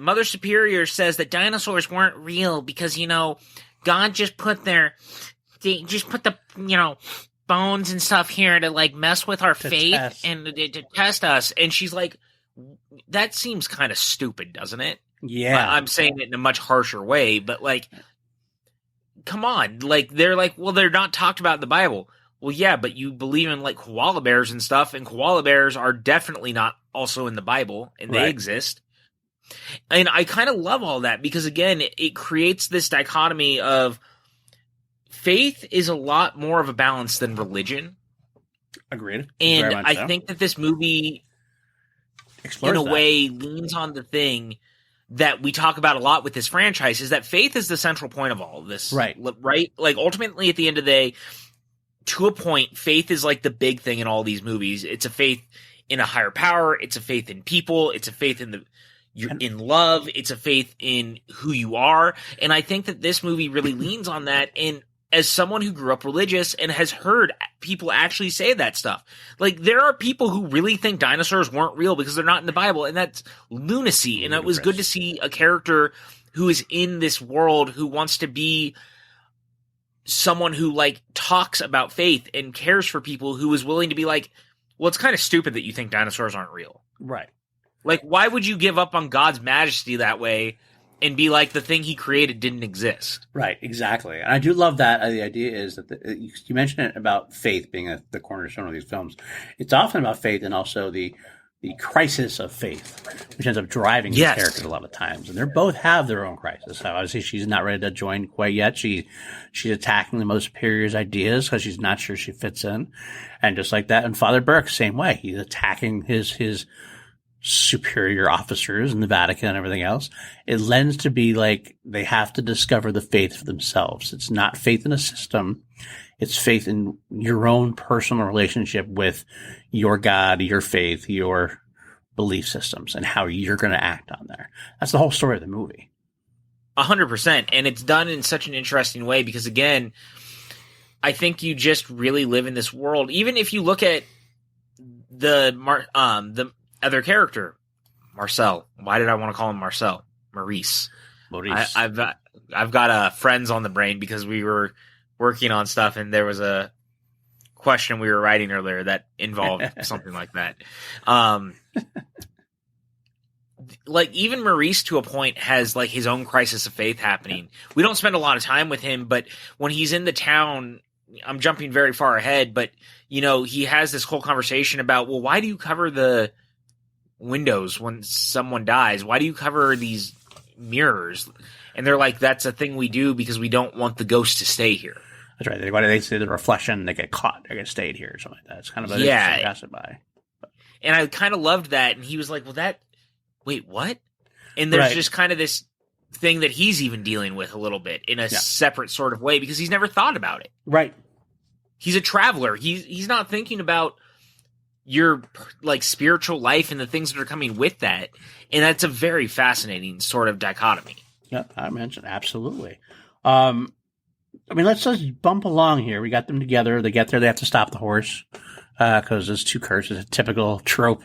Mother Superior says that dinosaurs weren't real because, you know, God just put the, you know, bones and stuff here to like mess with our faith and to test us. And she's like, that seems kind of stupid, doesn't it? Yeah. I'm saying it in a much harsher way, but like, come on. Like, they're like, well, they're not talked about in the Bible. Well, yeah, but you believe in like koala bears and stuff, and koala bears are definitely not also in the Bible, and they exist. And I kind of love all that because, again, it creates this dichotomy of faith is a lot more of a balance than religion. Agreed. And I think that this movie, in a way, leans on the thing that we talk about a lot with this franchise, is that faith is the central point of all of this. Right. Right? Like, ultimately, at the end of the day, to a point, faith is like the big thing in all these movies. It's a faith in a higher power. It's a faith in people. It's a faith in you're in love. It's a faith in who you are. And I think that this movie really leans on that. And as someone who grew up religious and has heard people actually say that stuff, like, there are people who really think dinosaurs weren't real because they're not in the Bible, and that's lunacy. And it was good to see a character who is in this world who wants to be someone who like talks about faith and cares for people, who is willing to be like, well, it's kind of stupid that you think dinosaurs aren't real. Right. Like, why would you give up on God's majesty that way and be like the thing he created didn't exist? Right, exactly. And I do love that. The idea is that you mentioned it about faith being the cornerstone of these films. It's often about faith and also the crisis of faith, which ends up driving these characters a lot of times. And they both have their own crisis. So obviously, she's not ready to join quite yet. She's attacking the Mother Superior's ideas because she's not sure she fits in. And just like that, and Father Burke, same way. He's attacking his superior officers in the Vatican and everything else. It lends to be like they have to discover the faith for themselves. It's not faith in a system. It's faith in your own personal relationship with your God, your faith, your belief systems, and how you're going to act on there. That's the whole story of the movie. 100%. And it's done in such an interesting way because, again, I think you just really live in this world. Even if you look at the other character, Marcel. Why did I want to call him Marcel? Maurice. I've got friends on the brain because we were working on stuff, and there was a question we were writing earlier that involved something like that. Like, even Maurice, to a point, has like his own crisis of faith happening. We don't spend a lot of time with him, but when he's in the town, I'm jumping very far ahead, but you know, he has this whole conversation about, well, why do you cover the windows when someone dies? Why do you cover these mirrors? And they're like, that's a thing we do because we don't want the ghost to stay here. That's right. They see the reflection, they get caught, they get stayed here or something like that. It's kind of interesting pass it by. And I kind of loved that. And he was like, well, wait, what? And there's just kind of this thing that he's even dealing with a little bit in a separate sort of way because he's never thought about it. Right. He's a traveler. He's not thinking about your like spiritual life and the things that are coming with that. And that's a very fascinating sort of dichotomy. Yeah, I mentioned absolutely. I mean, let's just bump along here. We got them together. They get there. They have to stop the horse because there's two curses. A typical trope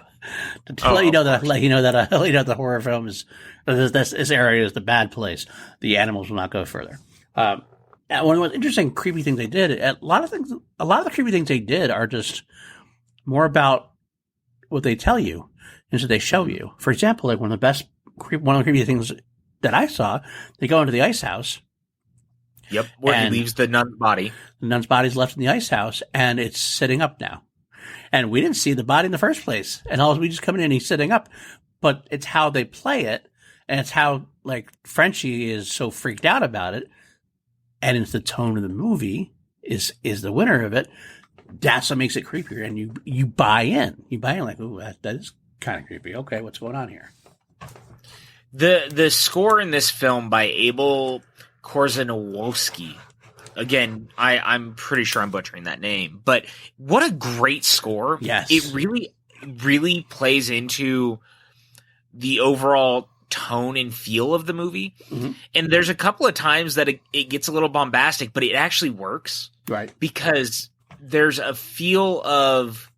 to let you know that the horror film is this area is the bad place. The animals will not go further. One of the most interesting, creepy things they did. A lot of the creepy things they did are just more about what they tell you instead they show you. For example, like one of the creepy things that I saw, they go into the ice house. Yep, where he leaves the nun's body. The nun's body's left in the ice house, and it's sitting up now. And we didn't see the body in the first place. And we just come in and he's sitting up. But it's how they play it, and it's how, like, Frenchie is so freaked out about it, and it's the tone of the movie is the winner of it. That's what makes it creepier, and you buy in. You buy in like, ooh, that is kind of creepy. Okay, what's going on here? The score in this film by Abel Korzeniowski. Again, I'm pretty sure I'm butchering that name, but what a great score. Yes. It really plays into the overall tone and feel of the movie. Mm-hmm. And there's a couple of times that it gets a little bombastic, but it actually works. Right. Because there's a feel of,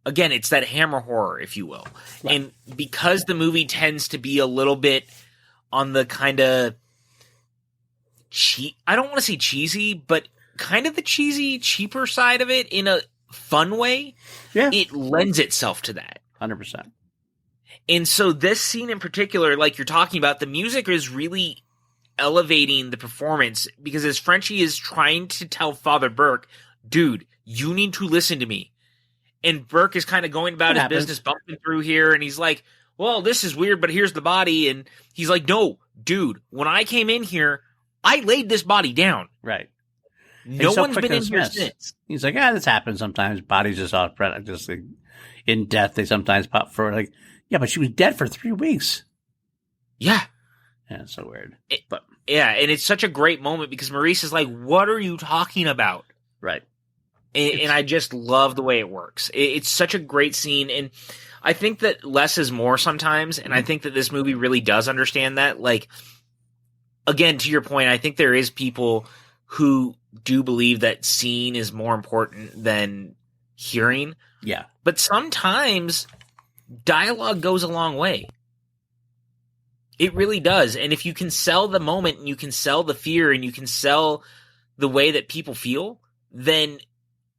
again, it's that Hammer horror, if you will. Right. And because the movie tends to be a little bit on the kind of I don't want to say cheesy, but kind of the cheesy, cheaper side of it in a fun way. Yeah. It lends itself to that. 100%. And so this scene in particular, like you're talking about, the music is really elevating the performance because as Frenchie is trying to tell Father Burke, dude, you need to listen to me. And Burke is kind of going about his business, bumping through here, and he's like, well, this is weird, but here's the body. And he's like, no, dude, when I came in here, I laid this body down. Right. No one's been in here since. He's like, this happens sometimes. Bodies just all just like, in death. They sometimes pop for like, yeah, but she was dead for 3 weeks. Yeah. Yeah, it's so weird. And it's such a great moment because Maurice is like, what are you talking about? Right. And I just love the way it works. It's such a great scene. And I think that less is more sometimes. And I think that this movie really does understand that. Like, again, to your point, I think there is people who do believe that seeing is more important than hearing. Yeah. But sometimes dialogue goes a long way. It really does. And if you can sell the moment and you can sell the fear and you can sell the way that people feel, then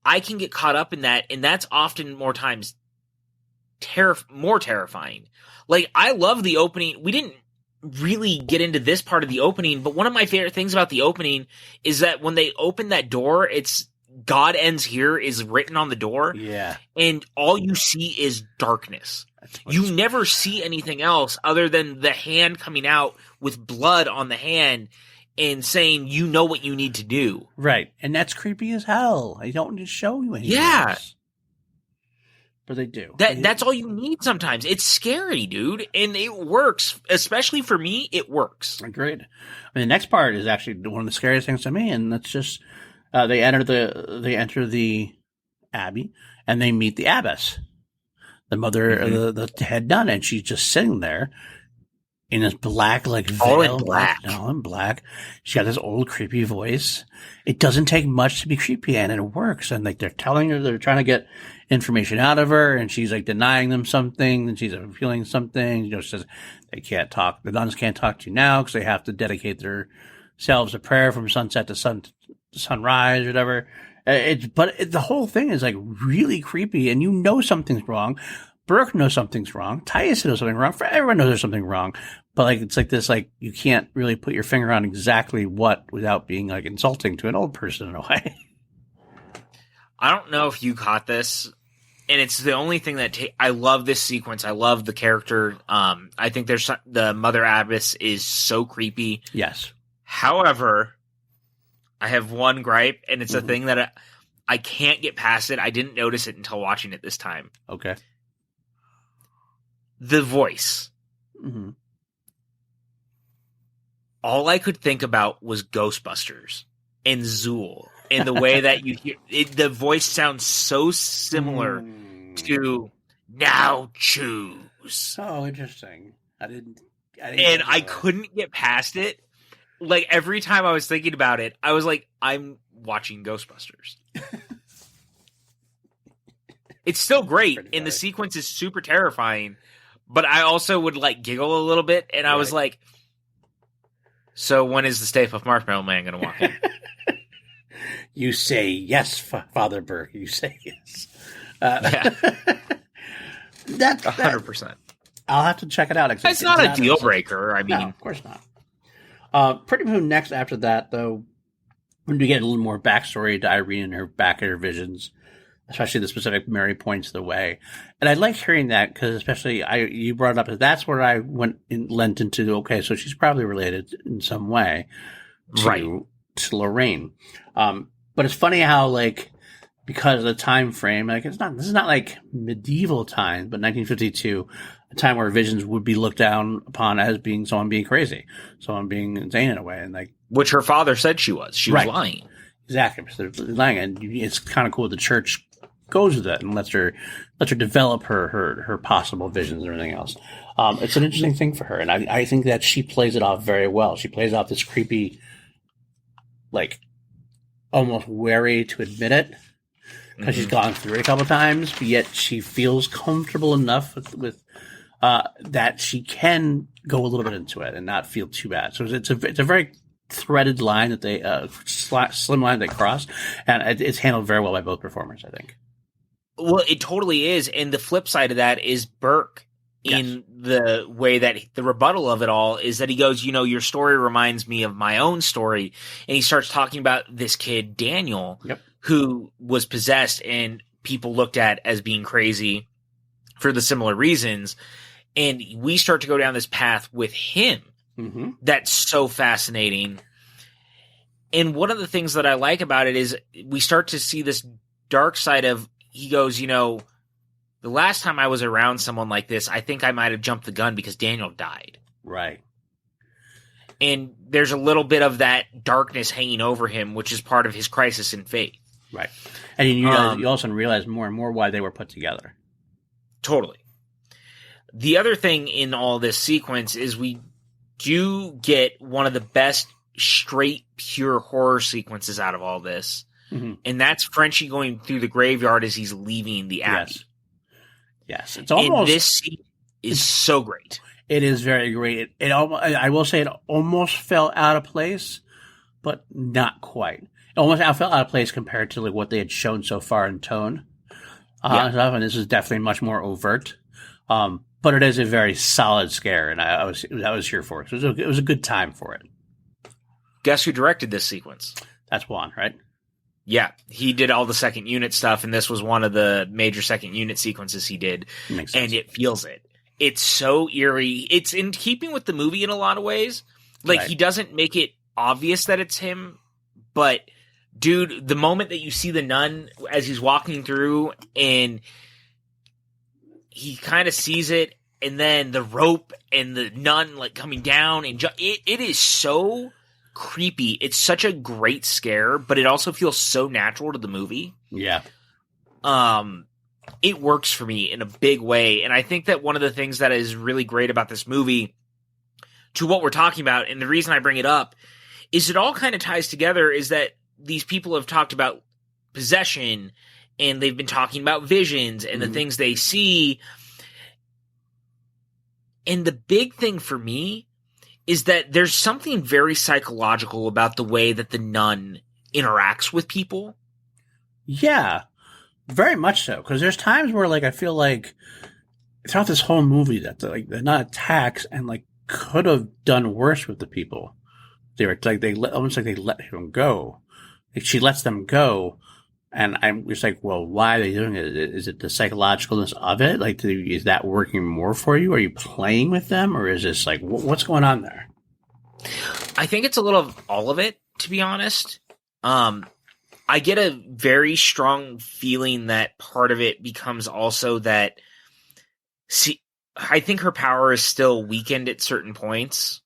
I can get caught up in that. And that's often more times more terrifying. Like, I love the opening. We didn't really get into this part of the opening, but one of my favorite things about the opening is that when they open that door, it's God ends here is written on the door. Yeah. And all you see is darkness. You never see anything else other than the hand coming out with blood on the hand and saying, you know what you need to do. Right. And that's creepy as hell. I don't need to show you anything. Yeah. Else. But they do. That's all you need sometimes. It's scary, dude. And it works. Especially for me, it works. Agreed. I mean, the next part is actually one of the scariest things to me, and that's just they enter the abbey and they meet the abbess, the mother, the head nun, and she's just sitting there in this black, like veil, all in black. All in black. She got this old creepy voice. It doesn't take much to be creepy, and it works. And like they're telling her, they're trying to get information out of her, and she's like denying them something, and she's feeling something. She says they can't talk. The nuns can't talk to you now because they have to dedicate themselves to prayer from sunset to sunrise or whatever. The whole thing is like really creepy, and you know something's wrong. Burke knows something's wrong. Tyus knows something wrong. Everyone knows there's something wrong. But like it's like this, like you can't really put your finger on exactly what without being like insulting to an old person in a way. I don't know if you caught this, and it's the only thing that I love this sequence. I love the character. I think the Mother Abbess is so creepy. Yes. However, I have one gripe, and it's a thing that I can't get past it. I didn't notice it until watching it this time. Okay. The voice. Mm-hmm. All I could think about was Ghostbusters and Zool. And the way that you hear it, the voice sounds so similar to Now Choose. Oh, interesting. I didn't and I couldn't get past it. Like every time I was thinking about it, I was like, I'm watching Ghostbusters. It's still great, and the sequence is super terrifying. But I also would like giggle a little bit, and I was like, so when is the Stay Puft Marshmallow Man going to walk in? You say yes, Father Burke. You say yes. Yeah. That's 100%. I'll have to check it out. It's not a deal breaker. I mean, no, of course not. Pretty much next after that, though, when we get a little more backstory to Irene and her back of her visions, especially the specific Mary points the way. And I like hearing that because especially you brought it up, that's where I lent into, okay, so she's probably related in some way to Lorraine. But it's funny how, like, because of the time frame, like, this is not like medieval times, but 1952, a time where Visions would be looked down upon as being someone being crazy, someone being insane in a way, and like which her father said she was. She was lying. Exactly, so they're lying, and it's kind of cool. The church goes with it and lets her develop her possible visions and everything else. It's an interesting thing for her, and I think that she plays it off very well. She plays off this creepy, like almost wary to admit it because she's gone through it a couple times, but yet she feels comfortable enough with that she can go a little bit into it and not feel too bad. So it's a very threaded line that they slim line they cross, and it's handled very well by both performers, I think. Well, it totally is, and the flip side of that is Burke. In the way that the rebuttal of it all is that he goes, your story reminds me of my own story. And he starts talking about this kid, Daniel, who was possessed and people looked at as being crazy for the similar reasons. And we start to go down this path with him. Mm-hmm. That's so fascinating. And one of the things that I like about it is we start to see this dark side of, he goes, the last time I was around someone like this, I think I might have jumped the gun because Daniel died. Right. And there's a little bit of that darkness hanging over him, which is part of his crisis in faith. Right. And you also realize more and more why they were put together. Totally. The other thing in all this sequence is we do get one of the best straight, pure horror sequences out of all this. Mm-hmm. And that's Frenchie going through the graveyard as he's leaving the abbey. Yes, it's almost. And this scene is so great. It is very great. It I will say it almost fell out of place, but not quite. It almost fell out of place compared to like what they had shown so far in tone. And this is definitely much more overt. But it is a very solid scare, and I was here for it. So it was a good time for it. Guess who directed this sequence? That's Juan, right? Yeah, he did all the second unit stuff, and this was one of the major second unit sequences he did. Makes sense. And it feels it. It's so eerie. It's in keeping with the movie in a lot of ways. Like, He doesn't make it obvious that it's him, but, dude, the moment that you see the nun as he's walking through, and he kind of sees it, and then the rope and the nun, like, coming down, and it is so creepy. It's such a great scare, but it also feels so natural to the movie. Yeah. It works for me in a big way. And I think that one of the things that is really great about this movie to what we're talking about, and the reason I bring it up, is it all kind of ties together is that these people have talked about possession and they've been talking about visions and the things they see. And the big thing for me is that there's something very psychological about the way that the nun interacts with people. Yeah, very much so. Because there's times where, like, I feel like throughout this whole movie that the nun attacks and like could have done worse with the people. They were like almost like they let him go. Like, she lets them go, and I'm just like, well, why are they doing it? Is it the psychologicalness of it? Like, is that working more for you? Are you playing with them, or is this like what's going on there? I think it's a little of all of it, to be honest. I get a very strong feeling that part of it becomes also that. See, I think her power is still weakened at certain points,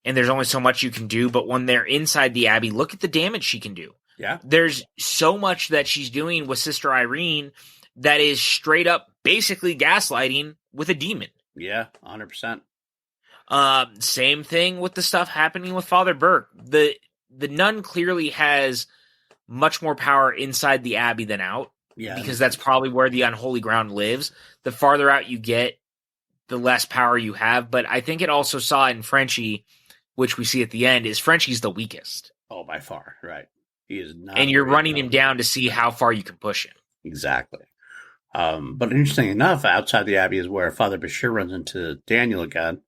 and there's only so much you can do. But when they're inside the Abbey, look at the damage she can do. Yeah. There's so much that she's doing with Sister Irene that is straight up basically gaslighting with a demon. Yeah, 100%. Same thing with the stuff happening with Father Burke. The nun clearly has much more power inside the Abbey than out. Yeah. Because that's probably where the unholy ground lives. The farther out you get, the less power you have. But I think it also saw in Frenchie, which we see at the end, is Frenchie's the weakest. Oh, by far, right. He is not. And you're running him down to see how far you can push him. Exactly. But interesting enough, outside the Abbey is where Father Bashir runs into Daniel again.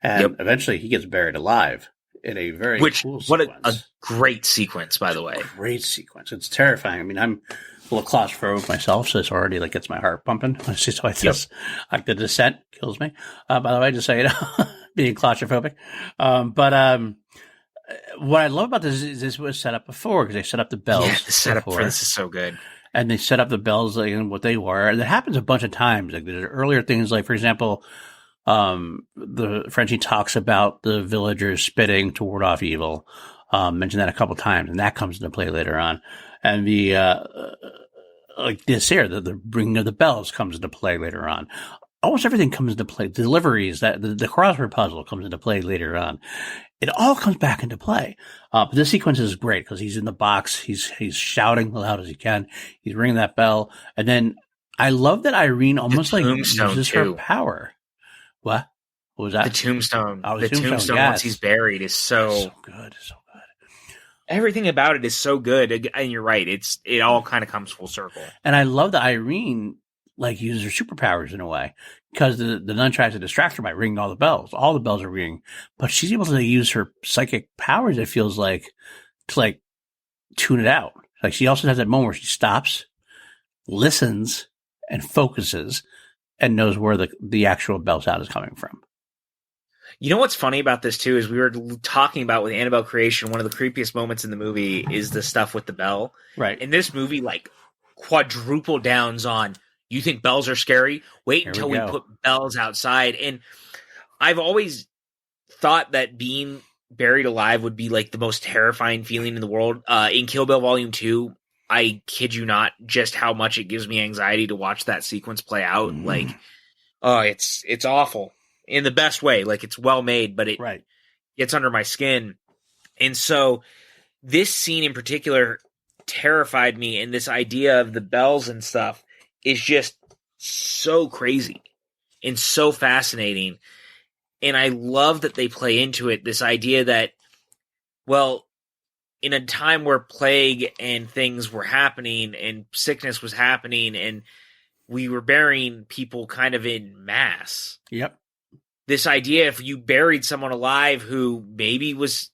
And eventually he gets buried alive in a very cool sequence. What a great sequence, by the way. Great sequence. It's terrifying. I mean, I'm a little claustrophobic myself, so this already like gets my heart pumping. It's just like this. Like the descent kills me. By the way, just so you know, being claustrophobic. What I love about this is this was set up before because they set up the bells. Yeah, the setup for this is so good. and they set up the bells like and what they were. And it happens a bunch of times. Like there's earlier things, like for example, the Frenchie talks about the villagers spitting to ward off evil. Mentioned that a couple times, and that comes into play later on. And the like this here, the ringing of the bells comes into play later on. Almost everything comes into play. Deliveries, that the crossword puzzle comes into play later on. It all comes back into play. But this sequence is great because he's in the box. He's shouting as loud as he can. He's ringing that bell. And then I love that Irene almost like uses her power. What? What was that? The tombstone. Oh, the tombstone yes. once he's buried is so good. So good. Everything about it is so good. And you're right. It all kind of comes full circle. And I love that Irene like uses her superpowers in a way, because the nun tries to distract her by ringing all the bells. All the bells are ringing, but she's able to use her psychic powers, it feels like, to like tune it out. Like she also has that moment where she stops, listens, and focuses, and knows where the actual bell sound is coming from. You know what's funny about this too is we were talking about with Annabelle Creation, one of the creepiest moments in the movie is the stuff with the bell. Right. In this movie, like quadruple downs on, you think bells are scary? Wait until we put bells outside. And I've always thought that being buried alive would be like the most terrifying feeling in the world. In Kill Bill Volume 2, I kid you not, just how much it gives me anxiety to watch that sequence play out. Mm. Like, oh, it's awful in the best way. Like it's well made, but it gets under my skin. And so this scene in particular terrified me, and this idea of the bells and stuff is just so crazy and so fascinating. And I love that they play into it, this idea that, well, in a time where plague and things were happening and sickness was happening and we were burying people kind of in mass. Yep. This idea, if you buried someone alive who maybe was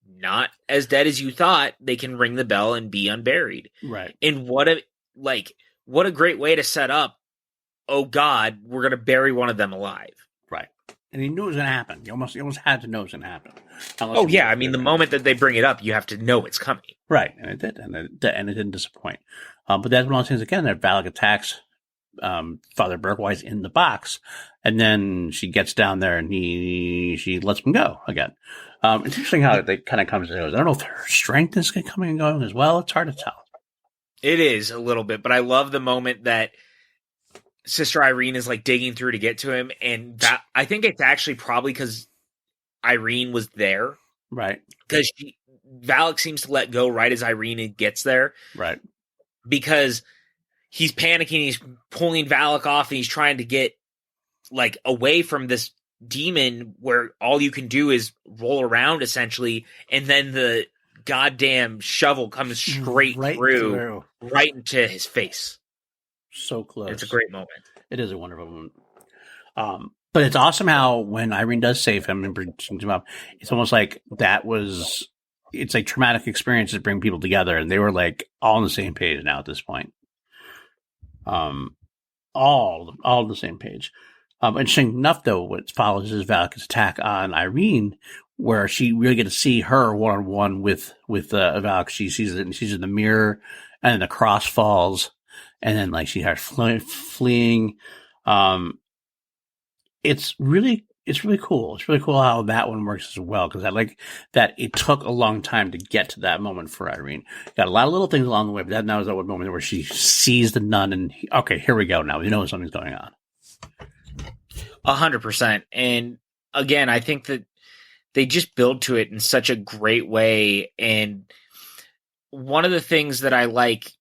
not as dead as you thought, they can ring the bell and be unburied. Right. And what a great way to set up, oh God, we're going to bury one of them alive. Right. And he knew it was going to happen. You almost had to know it was going to happen. Oh, yeah. I mean, the moment that they bring it up, you have to know it's coming. Right. And it did. And it didn't disappoint. But that's one of those things, again, that Valak attacks Father Berkwise in the box. And then she gets down there and she lets him go again. It's interesting how they kind of comes and goes. I don't know if her strength is coming and going as well. It's hard to tell. It is a little bit, but I love the moment that Sister Irene is like digging through to get to him, and that I think it's actually probably because Irene was there, right? Because Valak seems to let go right as Irene gets there, right? Because he's panicking, he's pulling Valak off, and he's trying to get like away from this demon where all you can do is roll around essentially, and then the goddamn shovel comes straight through right into his face. So close. It's a great moment. It is a wonderful moment. But it's awesome how when Irene does save him and brings him up, it's almost like it's like traumatic experiences that bring people together, and they were like all on the same page now at this point. All on the same page. Interesting enough, though, what follows is Valak's attack on Irene, where she really get to see her one-on-one with Valak. She sees it, and she's in the mirror, and then the cross falls, and then like she starts fleeing. It's really cool. It's really cool how that one works as well, because I like that it took a long time to get to that moment for Irene. Got a lot of little things along the way, but that now is that one moment where she sees the nun, and okay, here we go. Now we know something's going on. 100%. And again, I think that they just build to it in such a great way. And one of the things that I like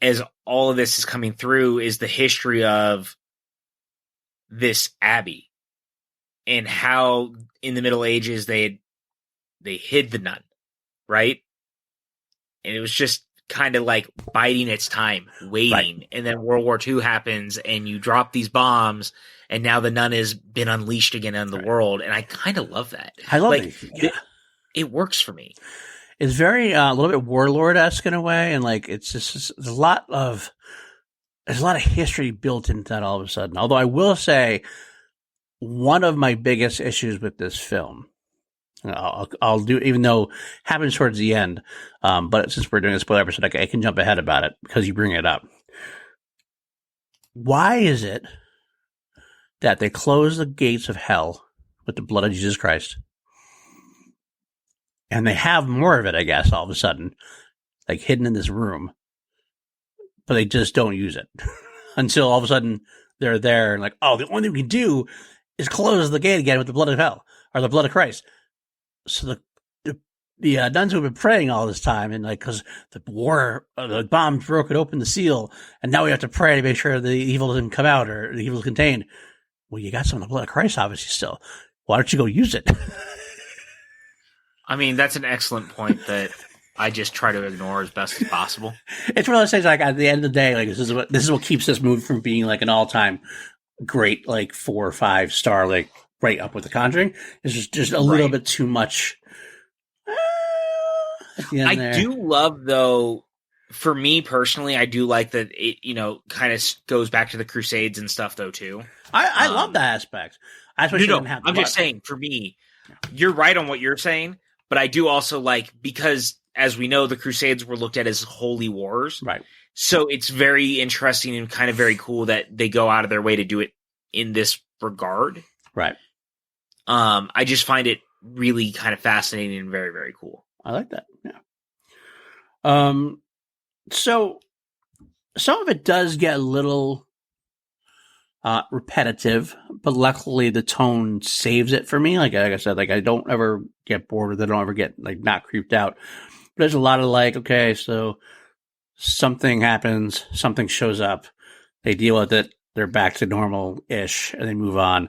as all of this is coming through is the history of this abbey and how in the Middle Ages they hid the nun, right? And it was just kind of like biding its time, waiting. Right. And then World War II happens and you drop these bombs and now the nun has been unleashed again on the world. And I kind of love that. I love it. Yeah. It works for me. It's very, a little bit Warlord-esque in a way. And like, it's just, there's a lot of history built into that all of a sudden. Although I will say one of my biggest issues with this film I'll do, even though it happens towards the end. But since we're doing a spoiler episode, I can jump ahead about it because you bring it up. Why is it that they close the gates of hell with the blood of Jesus Christ, and they have more of it, I guess, all of a sudden, like hidden in this room, but they just don't use it until all of a sudden they're there and like, oh, the only thing we can do is close the gate again with the blood of hell or the blood of Christ. So the nuns who have been praying all this time, and like, because the war, the bombs broke it open, the seal, and now we have to pray to make sure the evil doesn't come out or the evil is contained. Well, you got some of the blood of Christ, obviously, still. Why don't you go use it? I mean, that's an excellent point that I just try to ignore as best as possible. It's one of those things, like, at the end of the day, like, this is what keeps this movie from being like an all-time great, like 4 or 5 star, like right up with The Conjuring. It's just a little bit too much. I do love, though, for me personally, I do like that it, kind of goes back to the Crusades and stuff, though, too. I love that aspect. I'm just saying, for me, you're right on what you're saying, but I do also like, because as we know, the Crusades were looked at as holy wars. Right. So it's very interesting and kind of very cool that they go out of their way to do it in this regard. Right. I just find it really kind of fascinating and very, very cool. I like that. Yeah. So some of it does get a little repetitive, but luckily the tone saves it for me. Like I said, like I don't ever get bored with it. I don't ever get like not creeped out. But there's a lot of like, okay, so something happens, something shows up, they deal with it, they're back to normal-ish, and they move on.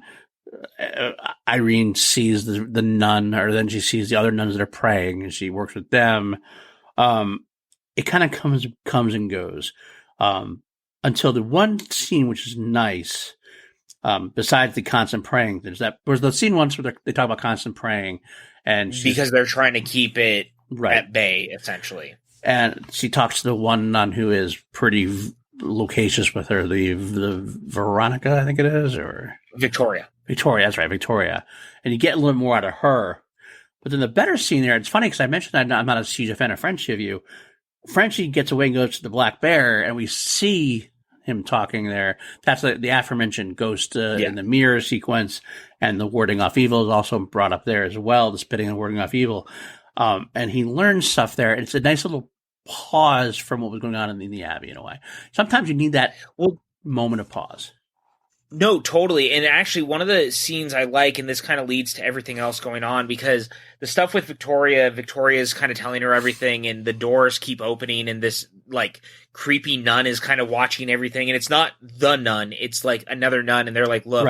Irene sees the nun, or then she sees the other nuns that are praying, and she works with them. It kind of comes and goes until the one scene which is nice. Besides the constant praying, there's the scene once where they talk about constant praying, and because they're trying to keep it at bay, essentially. And she talks to the one nun who is pretty loquacious with her, the Veronica, I think it is, or Victoria, that's right, Victoria. And you get a little more out of her. But then the better scene there, it's funny because I mentioned I'm not a huge fan of Frenchie of you. Frenchie gets away and goes to the Black Bear, and we see him talking there. That's the aforementioned ghost in the mirror sequence, and the warding off evil is also brought up there as well, the spitting and warding off evil. And he learns stuff there. It's a nice little pause from what was going on in the Abbey in a way. Sometimes you need that moment of pause. No, totally. And actually, one of the scenes I like, and this kind of leads to everything else going on, because the stuff with Victoria's kind of telling her everything, and the doors keep opening, and this like creepy nun is kind of watching everything. And it's not the nun, it's like another nun, and they're like, look,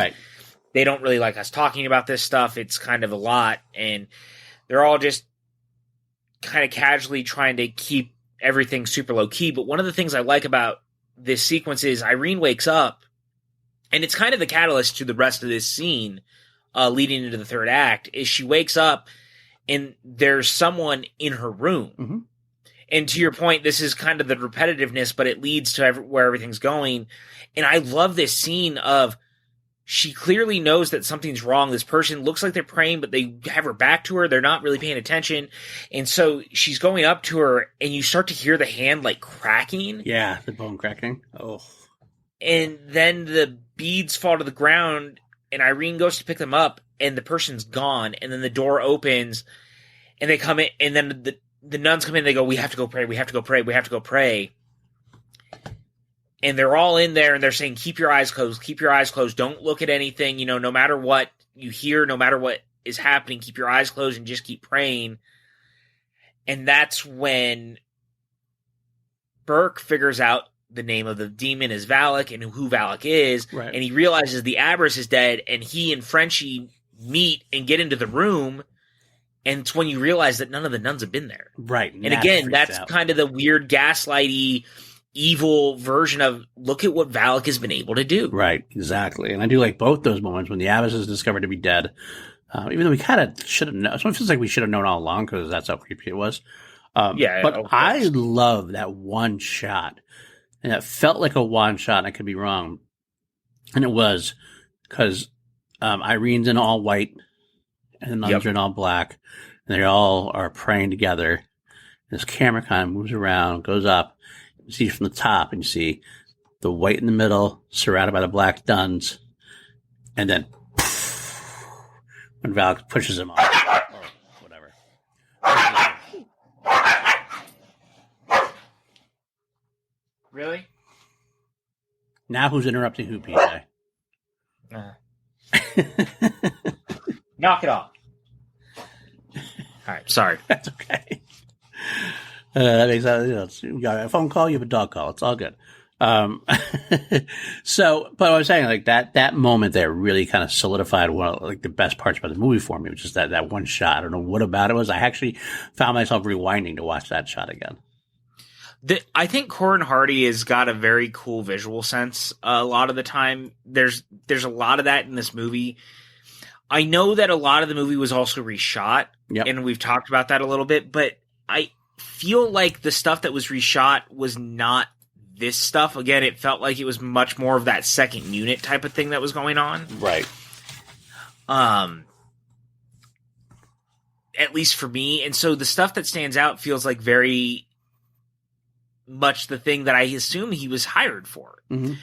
they don't really like us talking about this stuff. It's kind of a lot. And they're all just kind of casually trying to keep everything super low key. But one of the things I like about this sequence is Irene wakes up, and it's kind of the catalyst to the rest of this scene leading into the third act, is she wakes up and there's someone in her room. Mm-hmm. And to your point, this is kind of the repetitiveness, but it leads to where everything's going. And I love this scene of, she clearly knows that something's wrong. This person looks like they're praying, but they have her back to her. They're not really paying attention. And so she's going up to her, and you start to hear the hand like cracking. Yeah, the bone cracking. Oh. And then the beads fall to the ground, and Irene goes to pick them up, and the person's gone. And then the door opens, and they come in, and then the nuns come in, and they go, we have to go pray, we have to go pray, we have to go pray. And they're all in there, and they're saying, keep your eyes closed, don't look at anything, no matter what you hear, no matter what is happening, keep your eyes closed and just keep praying. And that's when Burke figures out the name of the demon is Valak, and who Valak is, and he realizes the Abbess is dead, and he and Frenchie meet and get into the room, and it's when you realize that none of the nuns have been there. Right. And again, that's kind of the weird gaslighty, evil version of, look at what Valak has been able to do. Right, exactly. And I do like both those moments when the Abbess is discovered to be dead, even though we kind of should have known. It feels like we should have known all along, because that's how creepy it was. But I love that one shot. And it felt like a one shot, and I could be wrong. And it was because Irene's in all white, and the nuns are in all black, and they all are praying together. This camera kind of moves around, goes up. You see from the top, and you see the white in the middle, surrounded by the black nuns, and then when Valak pushes him off, or whatever. Really? Now who's interrupting who, PJ? Knock it off. All right, sorry. That's okay. That makes sense. You got a phone call, you have a dog call. It's all good. So, but I was saying, like, that moment there really kind of solidified one of, like, the best parts about the movie for me, which is that one shot. I don't know what about it was. I actually found myself rewinding to watch that shot again. I think Corin Hardy has got a very cool visual sense. A lot of the time, there's a lot of that in this movie. I know that a lot of the movie was also reshot, and we've talked about that a little bit, but I feel like the stuff that was reshot was not this stuff. Again, it felt like it was much more of that second unit type of thing that was going on. Right. At least for me. And so the stuff that stands out feels like very much the thing that I assume he was hired for. Mm-hmm.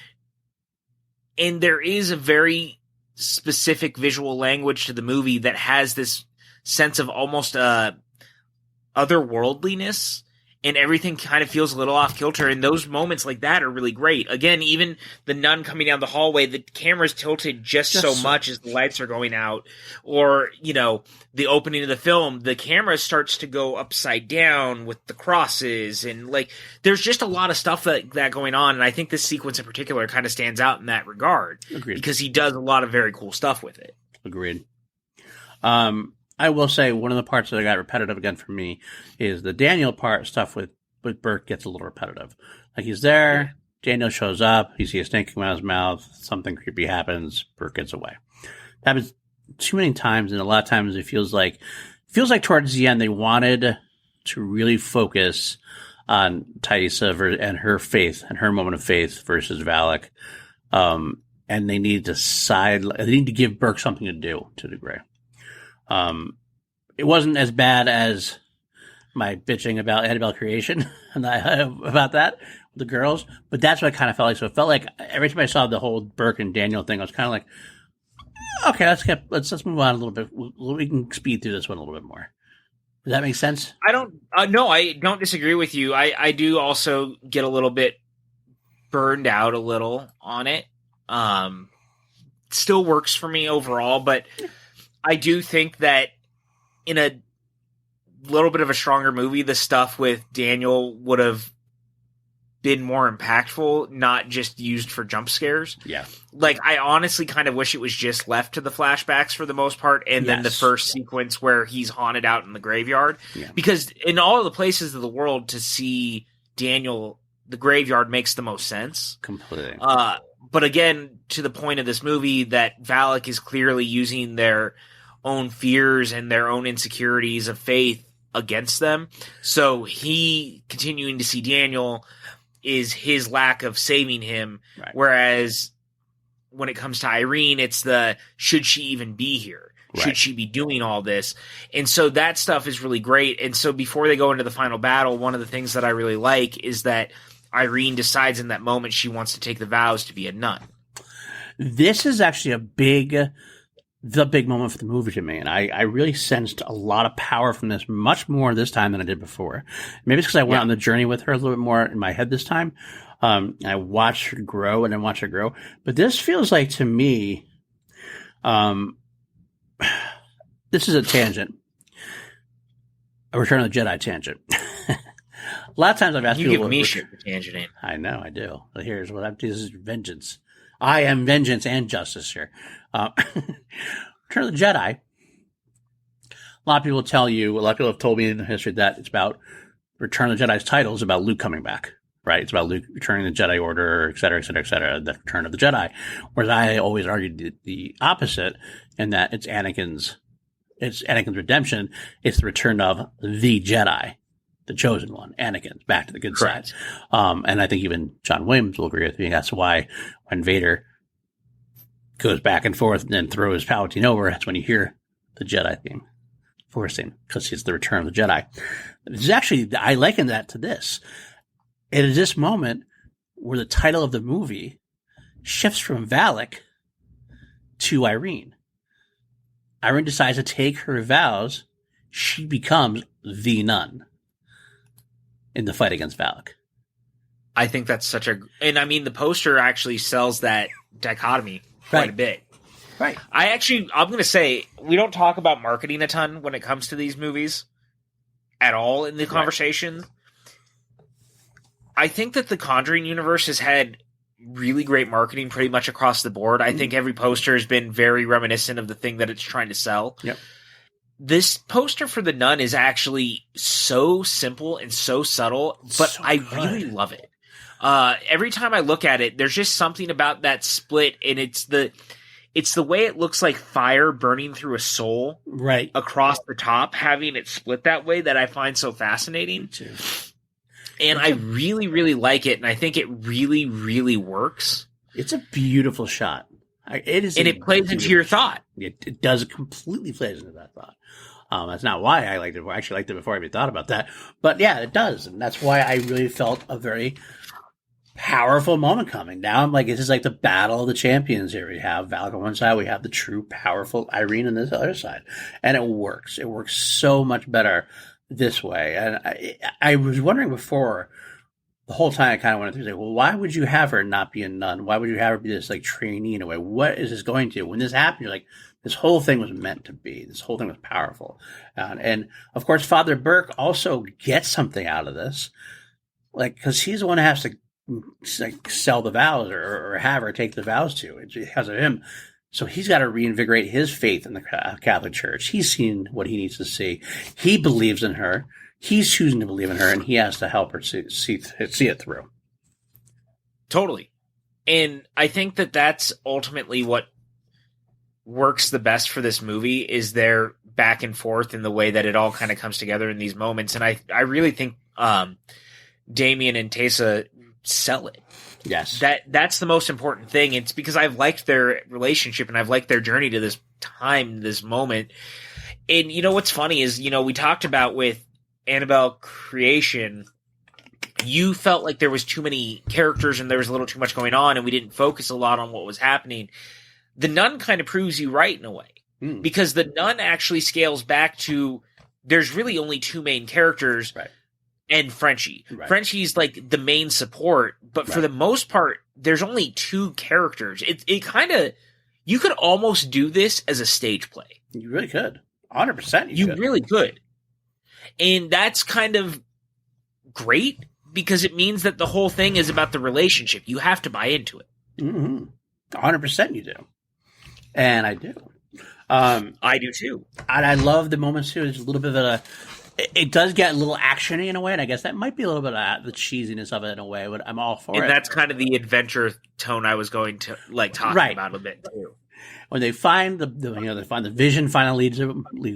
And there is a very specific visual language to the movie that has this sense of almost otherworldliness, and everything kind of feels a little off kilter. And those moments like that are really great. Again, even the nun coming down the hallway, the camera's tilted just so much as the lights are going out. Or, you know, the opening of the film, the camera starts to go upside down with the crosses. And, like, there's just a lot of stuff that going on. And I think this sequence in particular kind of stands out in that regard. Agreed. Because he does a lot of very cool stuff with it. Agreed. I will say one of the parts that got repetitive again for me is the Daniel part stuff with Burke gets a little repetitive. Like, he's there, Daniel shows up, you see a snake come out of his mouth, something creepy happens, Burke gets away. That happens too many times, and a lot of times it feels like towards the end they wanted to really focus on Thaisa and her faith and her moment of faith versus Valak. And they need to give Burke something to do to a degree. It wasn't as bad as my bitching about Annabelle creation and about that with the girls, but that's what I kind of felt like. So it felt like every time I saw the whole Burke and Daniel thing, I was kind of like, okay, let's move on a little bit. We can speed through this one a little bit more. Does that make sense? No, I don't disagree with you. I do also get a little bit burned out a little on it. Still works for me overall, but I do think that in a little bit of a stronger movie, the stuff with Daniel would have been more impactful, not just used for jump scares. Yeah. Like, I honestly kind of wish it was just left to the flashbacks for the most part, and then the first sequence where he's haunted out in the graveyard. Yeah. Because in all of the places of the world to see Daniel, the graveyard makes the most sense. Completely. But again, to the point of this movie, that Valak is clearly using their own fears and their own insecurities of faith against them. So he continuing to see Daniel is his lack of saving him. Right. Whereas when it comes to Irene, it's should she even be here? Right. Should she be doing all this? And so that stuff is really great. And so before they go into the final battle, one of the things that I really like is that Irene decides in that moment she wants to take the vows to be a nun. This is actually the big moment for the movie to me. And I really sensed a lot of power from this, much more this time than I did before. Maybe it's because I went on the journey with her a little bit more in my head this time. I watched her grow and then watched her grow. But this feels like, to me, this is a tangent. A Return of the Jedi tangent. A lot of times I've asked people... You give me shit for tangenting. I know, I do. But here's what I'm... This is vengeance. I am vengeance and justice here. Return of the Jedi. A lot of people have told me in the history that it's about Return of the Jedi's title is about Luke coming back, right? It's about Luke returning the Jedi Order, et cetera, et cetera, et cetera, the Return of the Jedi. Whereas I always argued the opposite, in that it's Anakin's redemption. It's the return of the Jedi, the chosen one, Anakin, back to the good side. And I think even John Williams will agree with me. That's why when Vader goes back and forth and then throws Palpatine over, that's when you hear the Jedi theme, Force theme, because it's the Return of the Jedi. This is actually, I liken that to this. It is this moment where the title of the movie shifts from Valak to Irene. Irene decides to take her vows. She becomes the nun in the fight against Valak. I think that's such a... And I mean, the poster actually sells that dichotomy quite a bit. Right. I'm going to say, we don't talk about marketing a ton when it comes to these movies at all in the conversation. Right. I think that the Conjuring universe has had really great marketing pretty much across the board. I think every poster has been very reminiscent of the thing that it's trying to sell. Yep. This poster for the nun is actually so simple and so subtle, but so I really love it. Every time I look at it, there's just something about that split, and it's the way it looks like fire burning through a soul right across the top, having it split that way, that I find so fascinating. Me too. And I really, really like it, and I think it really, really works. It's a beautiful shot. It is, and it plays into your thought. It does. It completely plays into that thought. That's not why I liked it. I actually liked it before I even thought about that. But yeah, it does, and that's why I really felt a very powerful moment coming. Now I'm like, this is like the battle of the champions here. We have Valak on one side, we have the true, powerful Irene on this other side, and it works. It works so much better this way. And I was wondering before, the whole time I kind of went through, like, well, why would you have her not be a nun? Why would you have her be this like trainee in a way? What is this going to? When this happened, you're like, this whole thing was meant to be. This whole thing was powerful. And of course, Father Burke also gets something out of this, like, because he's the one who has to like sell the vows or have her take the vows to. It's because of him. So he's got to reinvigorate his faith in the Catholic Church. He's seen what he needs to see. He believes in her. He's choosing to believe in her, and he has to help her see it through. Totally. And I think that that's ultimately what works the best for this movie, is their back and forth in the way that it all kind of comes together in these moments. And I really think Damien and Tessa sell it. Yes. That's the most important thing. It's because I've liked their relationship and I've liked their journey to this time, this moment. And you know what's funny is, you know, we talked about with Annabelle Creation, you felt like there was too many characters and there was a little too much going on and we didn't focus a lot on what was happening. The Nun kind of proves you right in a way, because the Nun actually scales back to, there's really only two main characters. Right. And Frenchie. Right. Frenchie's like the main support, but for the most part, there's only two characters. It kind of, you could almost do this as a stage play. You really could. 100% you really could. And that's kind of great, because it means that the whole thing is about the relationship. You have to buy into it. 100% you do. And I do. I do too. And I love the moments too. There's a little bit of it does get a little actiony in a way, and I guess that might be a little bit of the cheesiness of it in a way, but I'm all for it. And that's kind of the adventure tone I was going to like talking about a bit too. When they find they find the vision, finally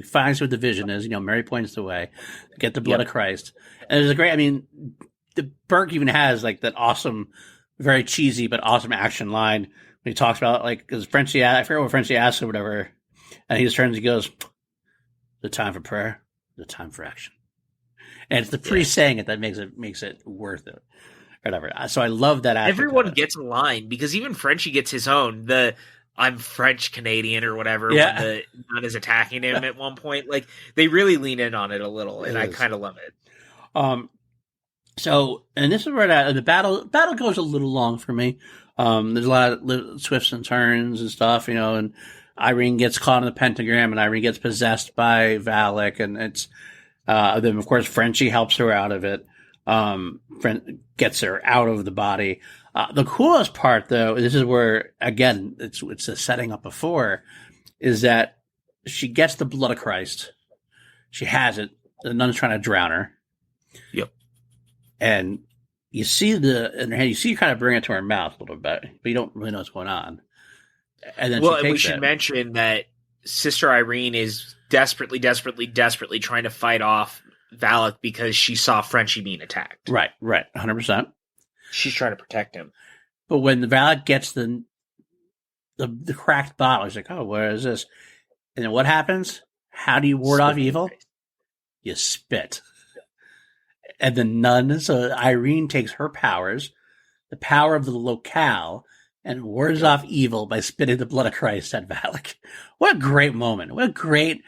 finds what the vision is. You know, Mary points the way, get the blood of Christ, and there's a great. I mean, the Burke even has like that awesome, very cheesy but awesome action line when he talks about like, because Frenchie, I forget what Frenchie asks or whatever, and he just turns and goes, "The time for prayer, the time for action," and it's the priest saying it that makes it worth it. Whatever. So I love that. Everyone gets a line, because even Frenchie gets his own. The I'm French Canadian or whatever. Yeah. When the nun is attacking him at one point, like they really lean in on it a little, and I kind of love it. So, and this is where the battle goes a little long for me. There's a lot of twists and turns and stuff, you know, and Irene gets caught in the pentagram, and Irene gets possessed by Valak, and it's then of course Frenchie helps her out of it. Gets her out of the body. The coolest part, though, this is where again it's a setting up before, is that she gets the blood of Christ. She has it. The nun's trying to drown her. Yep. And you see in her hand, you see her kind of bring it to her mouth a little bit, but you don't really know what's going on. And then we should mention that Sister Irene is desperately trying to fight off Valak because she saw Frenchie being attacked. Right, 100%. She's trying to protect him. But when the Valak gets the cracked bottle, he's like, "Oh, where is this?" And then what happens? How do you ward off Spit in the evil? face. You spit. And the nun, so Irene takes her powers, the power of the locale, and wards off evil by spitting the blood of Christ at Valak. What a great moment. What a great,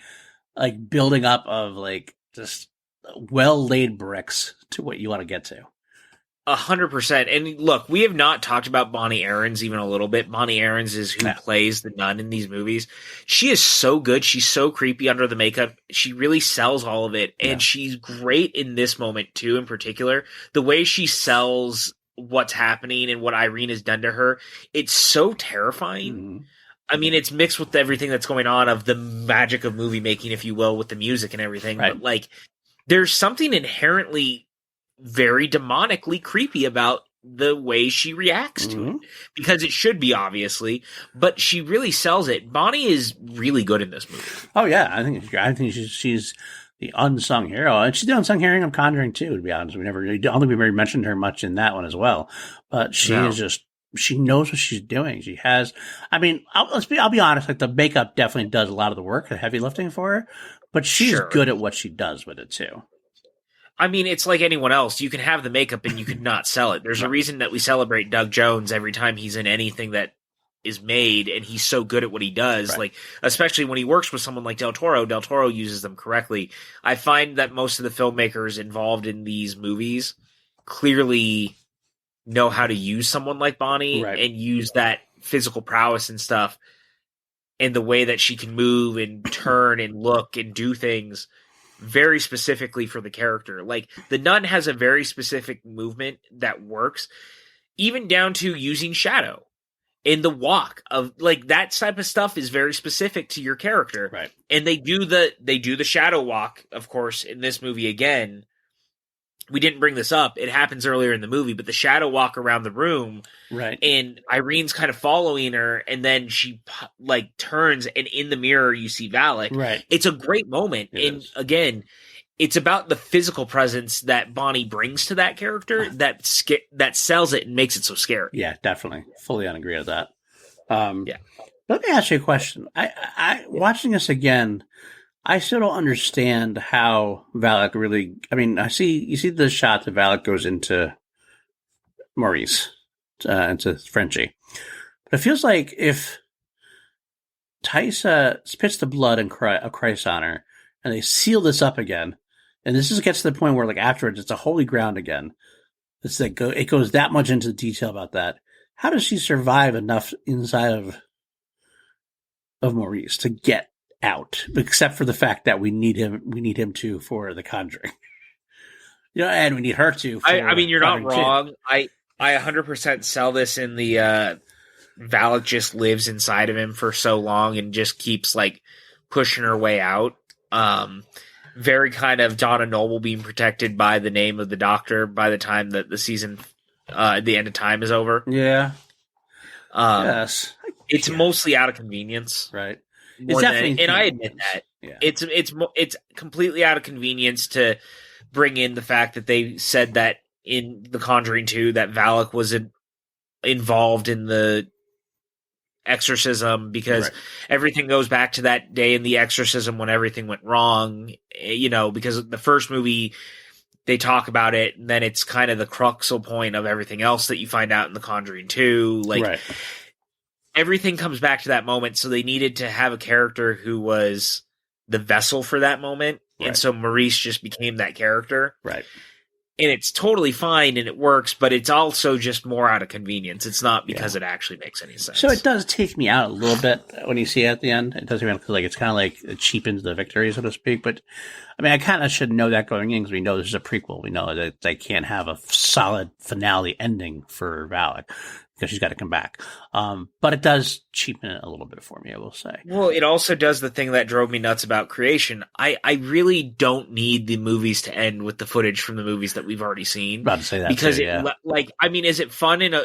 like, building up of, like, just well laid bricks to what you want to get to. 100%. And look, we have not talked about Bonnie Aarons even a little bit. Bonnie Aarons is who plays the nun in these movies. She is so good. She's so creepy under the makeup. She really sells all of it. And she's great in this moment too, in particular. The way she sells what's happening and what Irene has done to her, it's so terrifying. Mm-hmm. I mean, it's mixed with everything that's going on of the magic of movie making, if you will, with the music and everything. Right. But like, there's something inherently very demonically creepy about the way she reacts to it, because it should be, obviously, but she really sells it. Bonnie is really good in this movie. Oh yeah, I think she's the unsung hero, and she's the unsung hero of Conjuring too. To be honest, I don't think we ever mentioned her much in that one as well. But she is just, she knows what she's doing. She has, I mean, I'll be honest, like the makeup definitely does a lot of the work, the heavy lifting for her, but she's good at what she does with it too. I mean, it's like anyone else. You can have the makeup and you could not sell it. There's a reason that we celebrate Doug Jones every time he's in anything that is made, and he's so good at what he does. Right. Like, especially when he works with someone like Del Toro. Del Toro uses them correctly. I find that most of the filmmakers involved in these movies clearly know how to use someone like Bonnie and use that physical prowess and stuff, and the way that she can move and turn and look and do things very specifically for the character. Like, the nun has a very specific movement that works, even down to using shadow in the walk of, like, that type of stuff is very specific to your character. Right. And they do the shadow walk, of course, in this movie again. We didn't bring this up. It happens earlier in the movie, but the shadow walk around the room, right? And Irene's kind of following her, and then she like turns, and in the mirror you see Valak. Right. It's a great moment, and again, it's about the physical presence that Bonnie brings to that character that sells it and makes it so scary. Yeah, definitely, fully agree with that. Let me ask you a question. I watching this again, I still don't understand how Valak really. I mean, you see the shot that Valak goes into Maurice, into Frenchie, but it feels like if Taissa spits the blood of Christ on her, and they seal this up again, and this just gets to the point where, like, afterwards, it's a holy ground again. It's like it goes that much into detail about that. How does she survive enough inside of Maurice to get out, except for the fact that we need him to for the Conjuring, and we need her to. I mean, you're not wrong. I 100% sell this in the Valak just lives inside of him for so long and just keeps like pushing her way out. Very kind of Donna Noble being protected by the name of the doctor by the time that the season, the end of time is over. Yeah. Yes. It's mostly out of convenience, right? It's definitely, and I admit that. Yeah. It's completely out of convenience to bring in the fact that they said that in The Conjuring 2 that Valak was involved in the exorcism, because everything goes back to that day in the exorcism when everything went wrong, because the first movie they talk about it, and then it's kind of the crucial point of everything else that you find out in The Conjuring 2. Like, everything comes back to that moment, so they needed to have a character who was the vessel for that moment, and so Maurice just became that character. Right. And it's totally fine, and it works, but it's also just more out of convenience. It's not because it actually makes any sense. So it does take me out a little bit when you see it at the end. It does feel like it's kind of like it cheapens the victory, so to speak. But I mean, I kind of should know that going in, because we know this is a prequel. We know that they can't have a solid finale ending for Valak, because she's got to come back. But it does cheapen it a little bit for me, I will say. Well, it also does the thing that drove me nuts about Creation. I really don't need the movies to end with the footage from the movies that we've already seen. About to say that because too, yeah. I mean, is it fun in a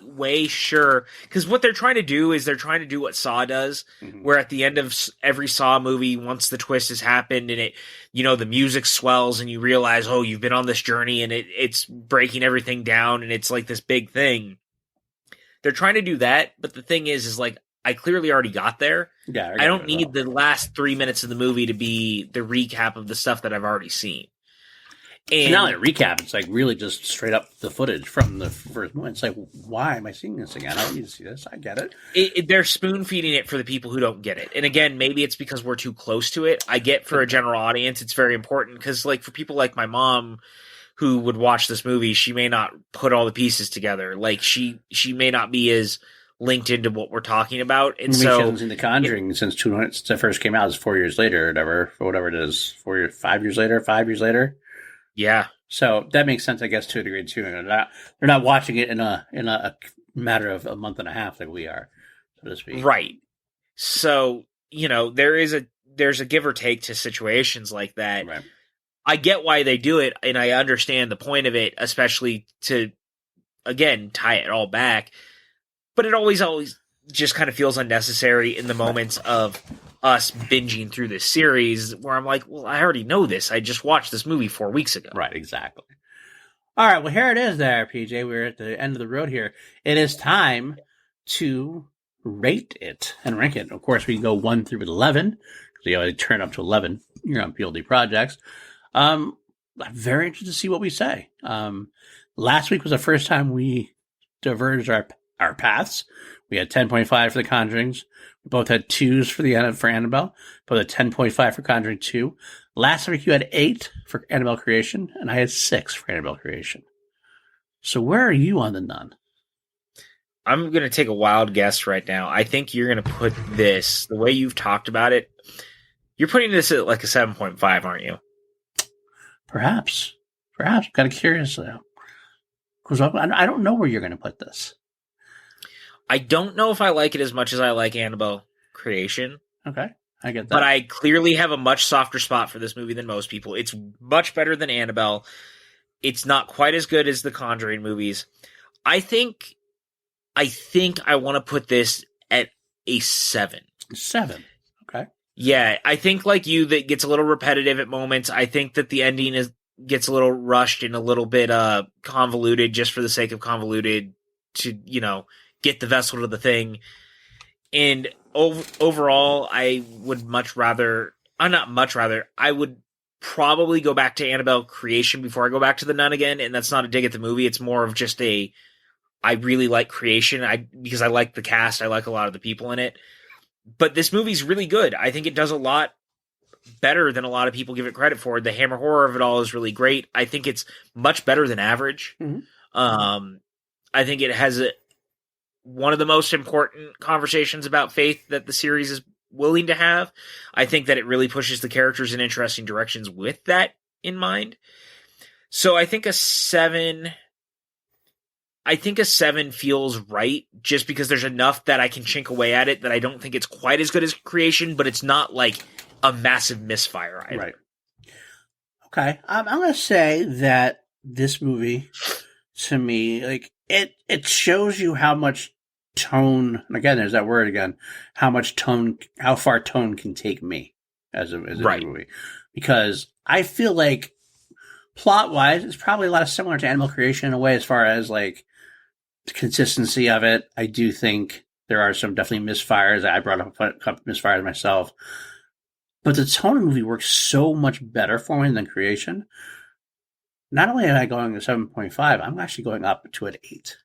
way? Sure. Because what they're trying to do is they're trying to do what Saw does, where at the end of every Saw movie, once the twist has happened and it, the music swells and you realize, oh, you've been on this journey, and it's breaking everything down, and it's like this big thing. They're trying to do that, but the thing is like, I clearly already got there. Yeah, I don't need the last 3 minutes of the movie to be the recap of the stuff that I've already seen. And not like a recap, it's like really just straight up the footage from the first movie. It's like, why am I seeing this again? I don't need to see this. I get it. They're spoon feeding it for the people who don't get it. And again, maybe it's because we're too close to it. I get for a general audience, it's very important because, like, for people like my mom who would watch this movie, she may not put all the pieces together. Like, she may not be as linked into what we're talking about. And so, she hasn't seen The Conjuring since it first came out. It's 4 years later, or whatever it is. 5 years later. Yeah. So that makes sense, I guess, to a degree too. They're not watching it in a matter of a month and a half like we are, so to speak. Right. So, there's a give or take to situations like that. Right. I get why they do it, and I understand the point of it, especially to, again, tie it all back. But it always just kind of feels unnecessary in the moments of us binging through this series where I'm like, well, I already know this. I just watched this movie 4 weeks ago. Right, exactly. All right, well, here it is there, PJ. We're at the end of the road here. It is time to rate it and rank it. Of course, we go 1 through 11, because we already turn up to 11 here on PLD Projects. I'm very interested to see what we say. Last week was the first time we diverged our paths. We had 10.5 for The Conjurings. We both had 2s for Annabelle. Both had 10.5 for Conjuring 2. Last week you had 8 for Annabelle Creation, and I had 6 for Annabelle Creation. So where are you on The Nun? I'm going to take a wild guess right now. I think you're going to put this, the way you've talked about it, you're putting this at like a 7.5, aren't you? Perhaps. I'm kind of curious now. Because I don't know where you're going to put this. I don't know if I like it as much as I like Annabelle Creation. Okay, I get that. But I clearly have a much softer spot for this movie than most people. It's much better than Annabelle. It's not quite as good as the Conjuring movies. I think I want to put this at a 7. 7. Okay. Yeah, I think like you, that gets a little repetitive at moments. I think that the ending gets a little rushed and a little bit convoluted just for the sake of convoluted to, get the vessel to the thing. And overall, I would I would probably go back to Annabelle Creation before I go back to The Nun again. And that's not a dig at the movie. It's more of just I really like Creation because I like the cast. I like a lot of the people in it. But this movie's really good. I think it does a lot better than a lot of people give it credit for. The Hammer horror of it all is really great. I think it's much better than average. Mm-hmm. I think it has one of the most important conversations about faith that the series is willing to have. I think that it really pushes the characters in interesting directions with that in mind. So I think a 7 feels right just because there's enough that I can chink away at it that I don't think it's quite as good as Creation, but it's not like a massive misfire either. Right. Okay. I'm going to say that this movie, to me, like it shows you how much tone, and again, there's that word again, how far tone can take me as a movie. Because I feel like plot-wise, it's probably a lot of similar to Animal Creation in a way as far as like the consistency of it. I do think there are some definitely misfires. I brought up a couple misfires myself. But the tone of the movie works so much better for me than Creation. Not only am I going to 7.5, I'm actually going up to an 8.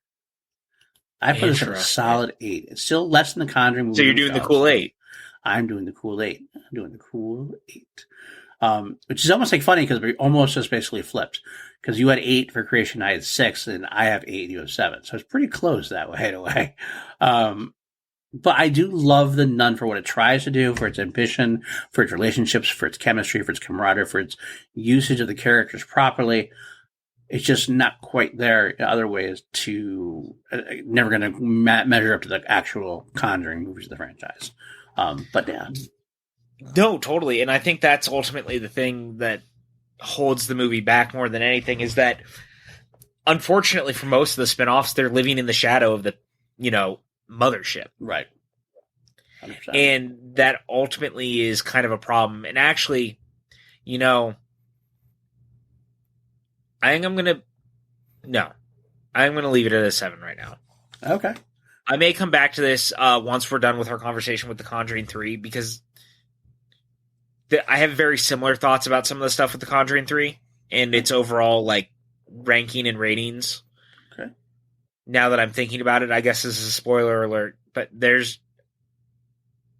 I put this at a solid 8. It's still less than the Conjuring movie. So you're doing the cool 8. I'm doing the cool 8. Which is almost like funny because we almost just basically flipped. Because you had 8 for Creation, I had 6, and I have 8, you have 7. So it's pretty close that way, in a way. But I do love The Nun for what it tries to do, for its ambition, for its relationships, for its chemistry, for its camaraderie, for its usage of the characters properly. It's just not quite there in other ways to never going to measure up to the actual Conjuring movies of the franchise. But yeah. No, totally. And I think that's ultimately the thing that holds the movie back more than anything is that, unfortunately, for most of the spinoffs, they're living in the shadow of the, mothership. Right. 100%. And that ultimately is kind of a problem. And actually, I think I'm going to leave it at a 7 right now. Okay. I may come back to this once we're done with our conversation with The Conjuring 3, because I have very similar thoughts about some of the stuff with The Conjuring 3 and its overall like ranking and ratings. Okay. Now that I'm thinking about it, I guess this is a spoiler alert, but there's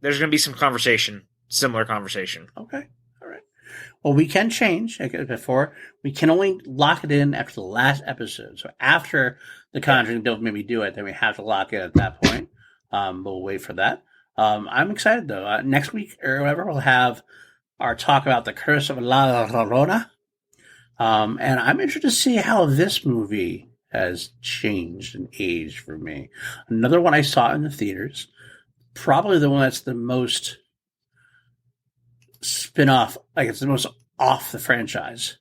going to be some conversation, similar conversation. Okay. All right. Well, we can change. Like before, we can only lock it in after the last episode. So after The Conjuring, don't maybe do it, then we have to lock it at that point. We'll wait for that. I'm excited though. Next week or whatever, we'll have our talk about The Curse of La Llorona. And I'm interested to see how this movie has changed and aged for me. Another one I saw in the theaters, probably the one that's the most spin-off, like it's the most off the franchise.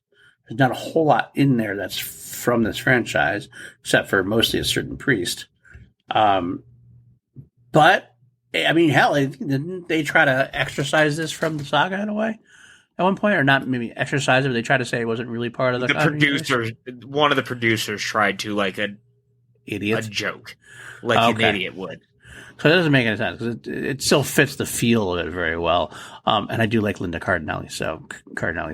There's not a whole lot in there that's from this franchise, except for mostly a certain priest. But, I mean, hell, didn't they try to exorcise this from the saga in a way? At one point, or not maybe exercise it, but they tried to say it wasn't really part of the producers. One of the producers tried to like a joke, like an idiot would. So it doesn't make any sense because it still fits the feel of it very well. And I do like Linda Cardellini. Linda Cardellini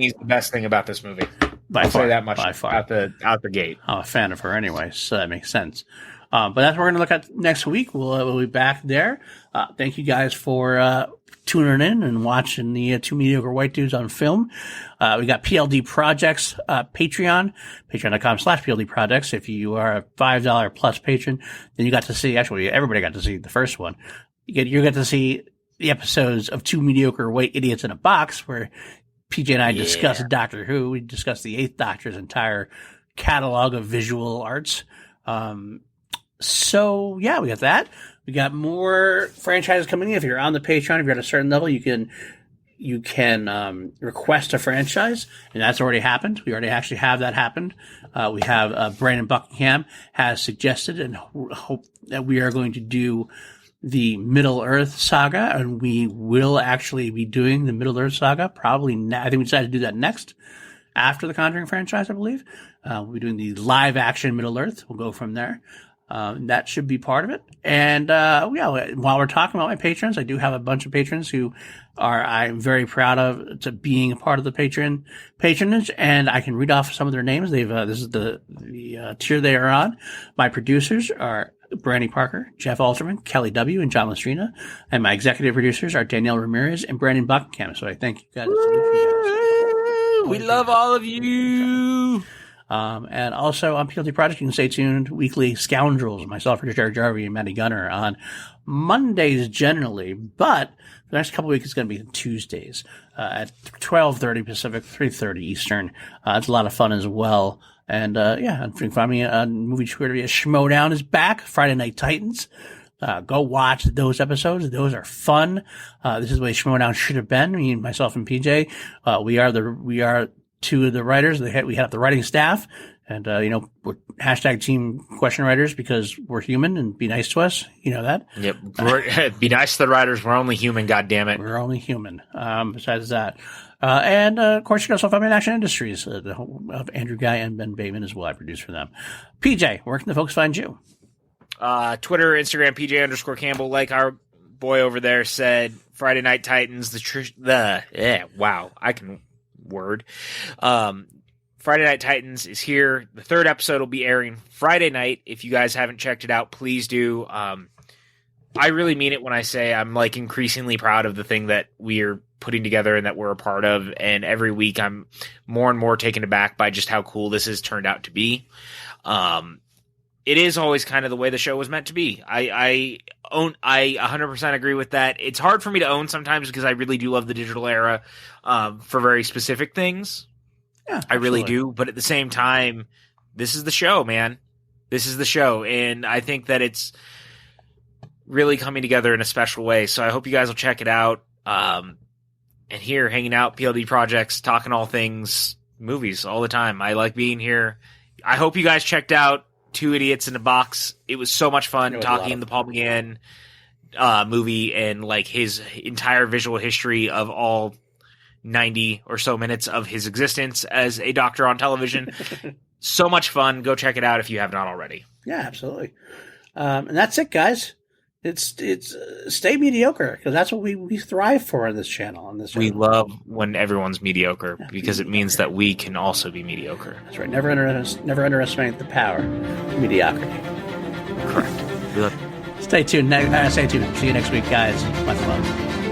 is the best thing about this movie. I'll say that much. By far, out the gate. I'm a fan of her anyway, so that makes sense. But that's what we're going to look at next week. We'll be back there. Thank you guys for tuning in and watching the Two Mediocre White Dudes on film. We got PLD Projects, Patreon, patreon.com/PLD Projects. If you are a $5 plus patron, then you got to see, actually everybody got to see the first one. You got to see the episodes of Two Mediocre White Idiots in a Box where PJ and I discussed Doctor Who. We discussed the Eighth Doctor's entire catalog of visual arts. So yeah, we got that. We got more franchises coming in. If you're on the Patreon, if you're at a certain level, you can request a franchise, and that's already happened. We already actually have that happened. We have Brandon Buckingham has suggested and hope that we are going to do the Middle Earth saga, and we will actually be doing the Middle Earth saga probably. I think we decided to do that next after the Conjuring franchise, I believe. We'll be doing the live action Middle Earth. We'll go from there. That should be part of it. And, while we're talking about my patrons, I do have a bunch of patrons who I'm very proud of to being a part of the patronage, and I can read off some of their names. This is the tier they are on. My producers are Brandy Parker, Jeff Alterman, Kelly W., and John Lestrina. And my executive producers are Danielle Ramirez and Brandon Buckingham. So I thank you guys. We love all of you. And also on PLT Project, you can stay tuned. Weekly Scoundrels, myself, Richard Jarvie, and Matty Gunner on Mondays generally, but the next couple of weeks it's going to be Tuesdays at 12:30 Pacific, 3:30 Eastern. It's a lot of fun as well. And you can find me on Movie Trivia. Schmodown is back. Friday Night Titans. Go watch those episodes. Those are fun. This is the way Schmodown should have been. Me, myself, and PJ. We are two of the writers. We head up the writing staff, and we're hashtag team question writers because we're human and be nice to us. You know that. Yep. Be nice to the writers. We're only human. God damn it. We're only human. Besides that, and of course you can also find me in Action Industries of Andrew Guy and Ben Bateman as well. I produce for them. PJ, where can the folks find you? Twitter, Instagram, PJ_Campbell. Like our boy over there said, Friday Night Titans. Wow, I can. Word. Friday Night Titans is here. The third episode will be airing Friday night. If you guys haven't checked it out, please do. I really mean it when I say I'm like increasingly proud of the thing that we're putting together and that we're a part of. And every week I'm more and more taken aback by just how cool this has turned out to be. It is always kind of the way the show was meant to be. I 100% agree with that. It's hard for me to own sometimes because I really do love the digital era for very specific things. Yeah, I really do. But at the same time, this is the show, man. This is the show. And I think that it's really coming together in a special way. So I hope you guys will check it out. And here, hanging out, PLD Projects, talking all things movies all the time. I like being here. I hope you guys checked out Two Idiots in a Box. It was so much fun talking the Paul McGann movie and like his entire visual history of all 90 or so minutes of his existence as a doctor on television. So much fun. Go check it out if you have not already. Yeah, absolutely. And that's it, guys. It's stay mediocre, because that's what we thrive for on this channel. We love when everyone's mediocre, because it means that we can also be mediocre. That's right. Never underestimate the power of mediocrity. Correct. We love you. Stay tuned. Stay tuned. See you next week, guys. Much love.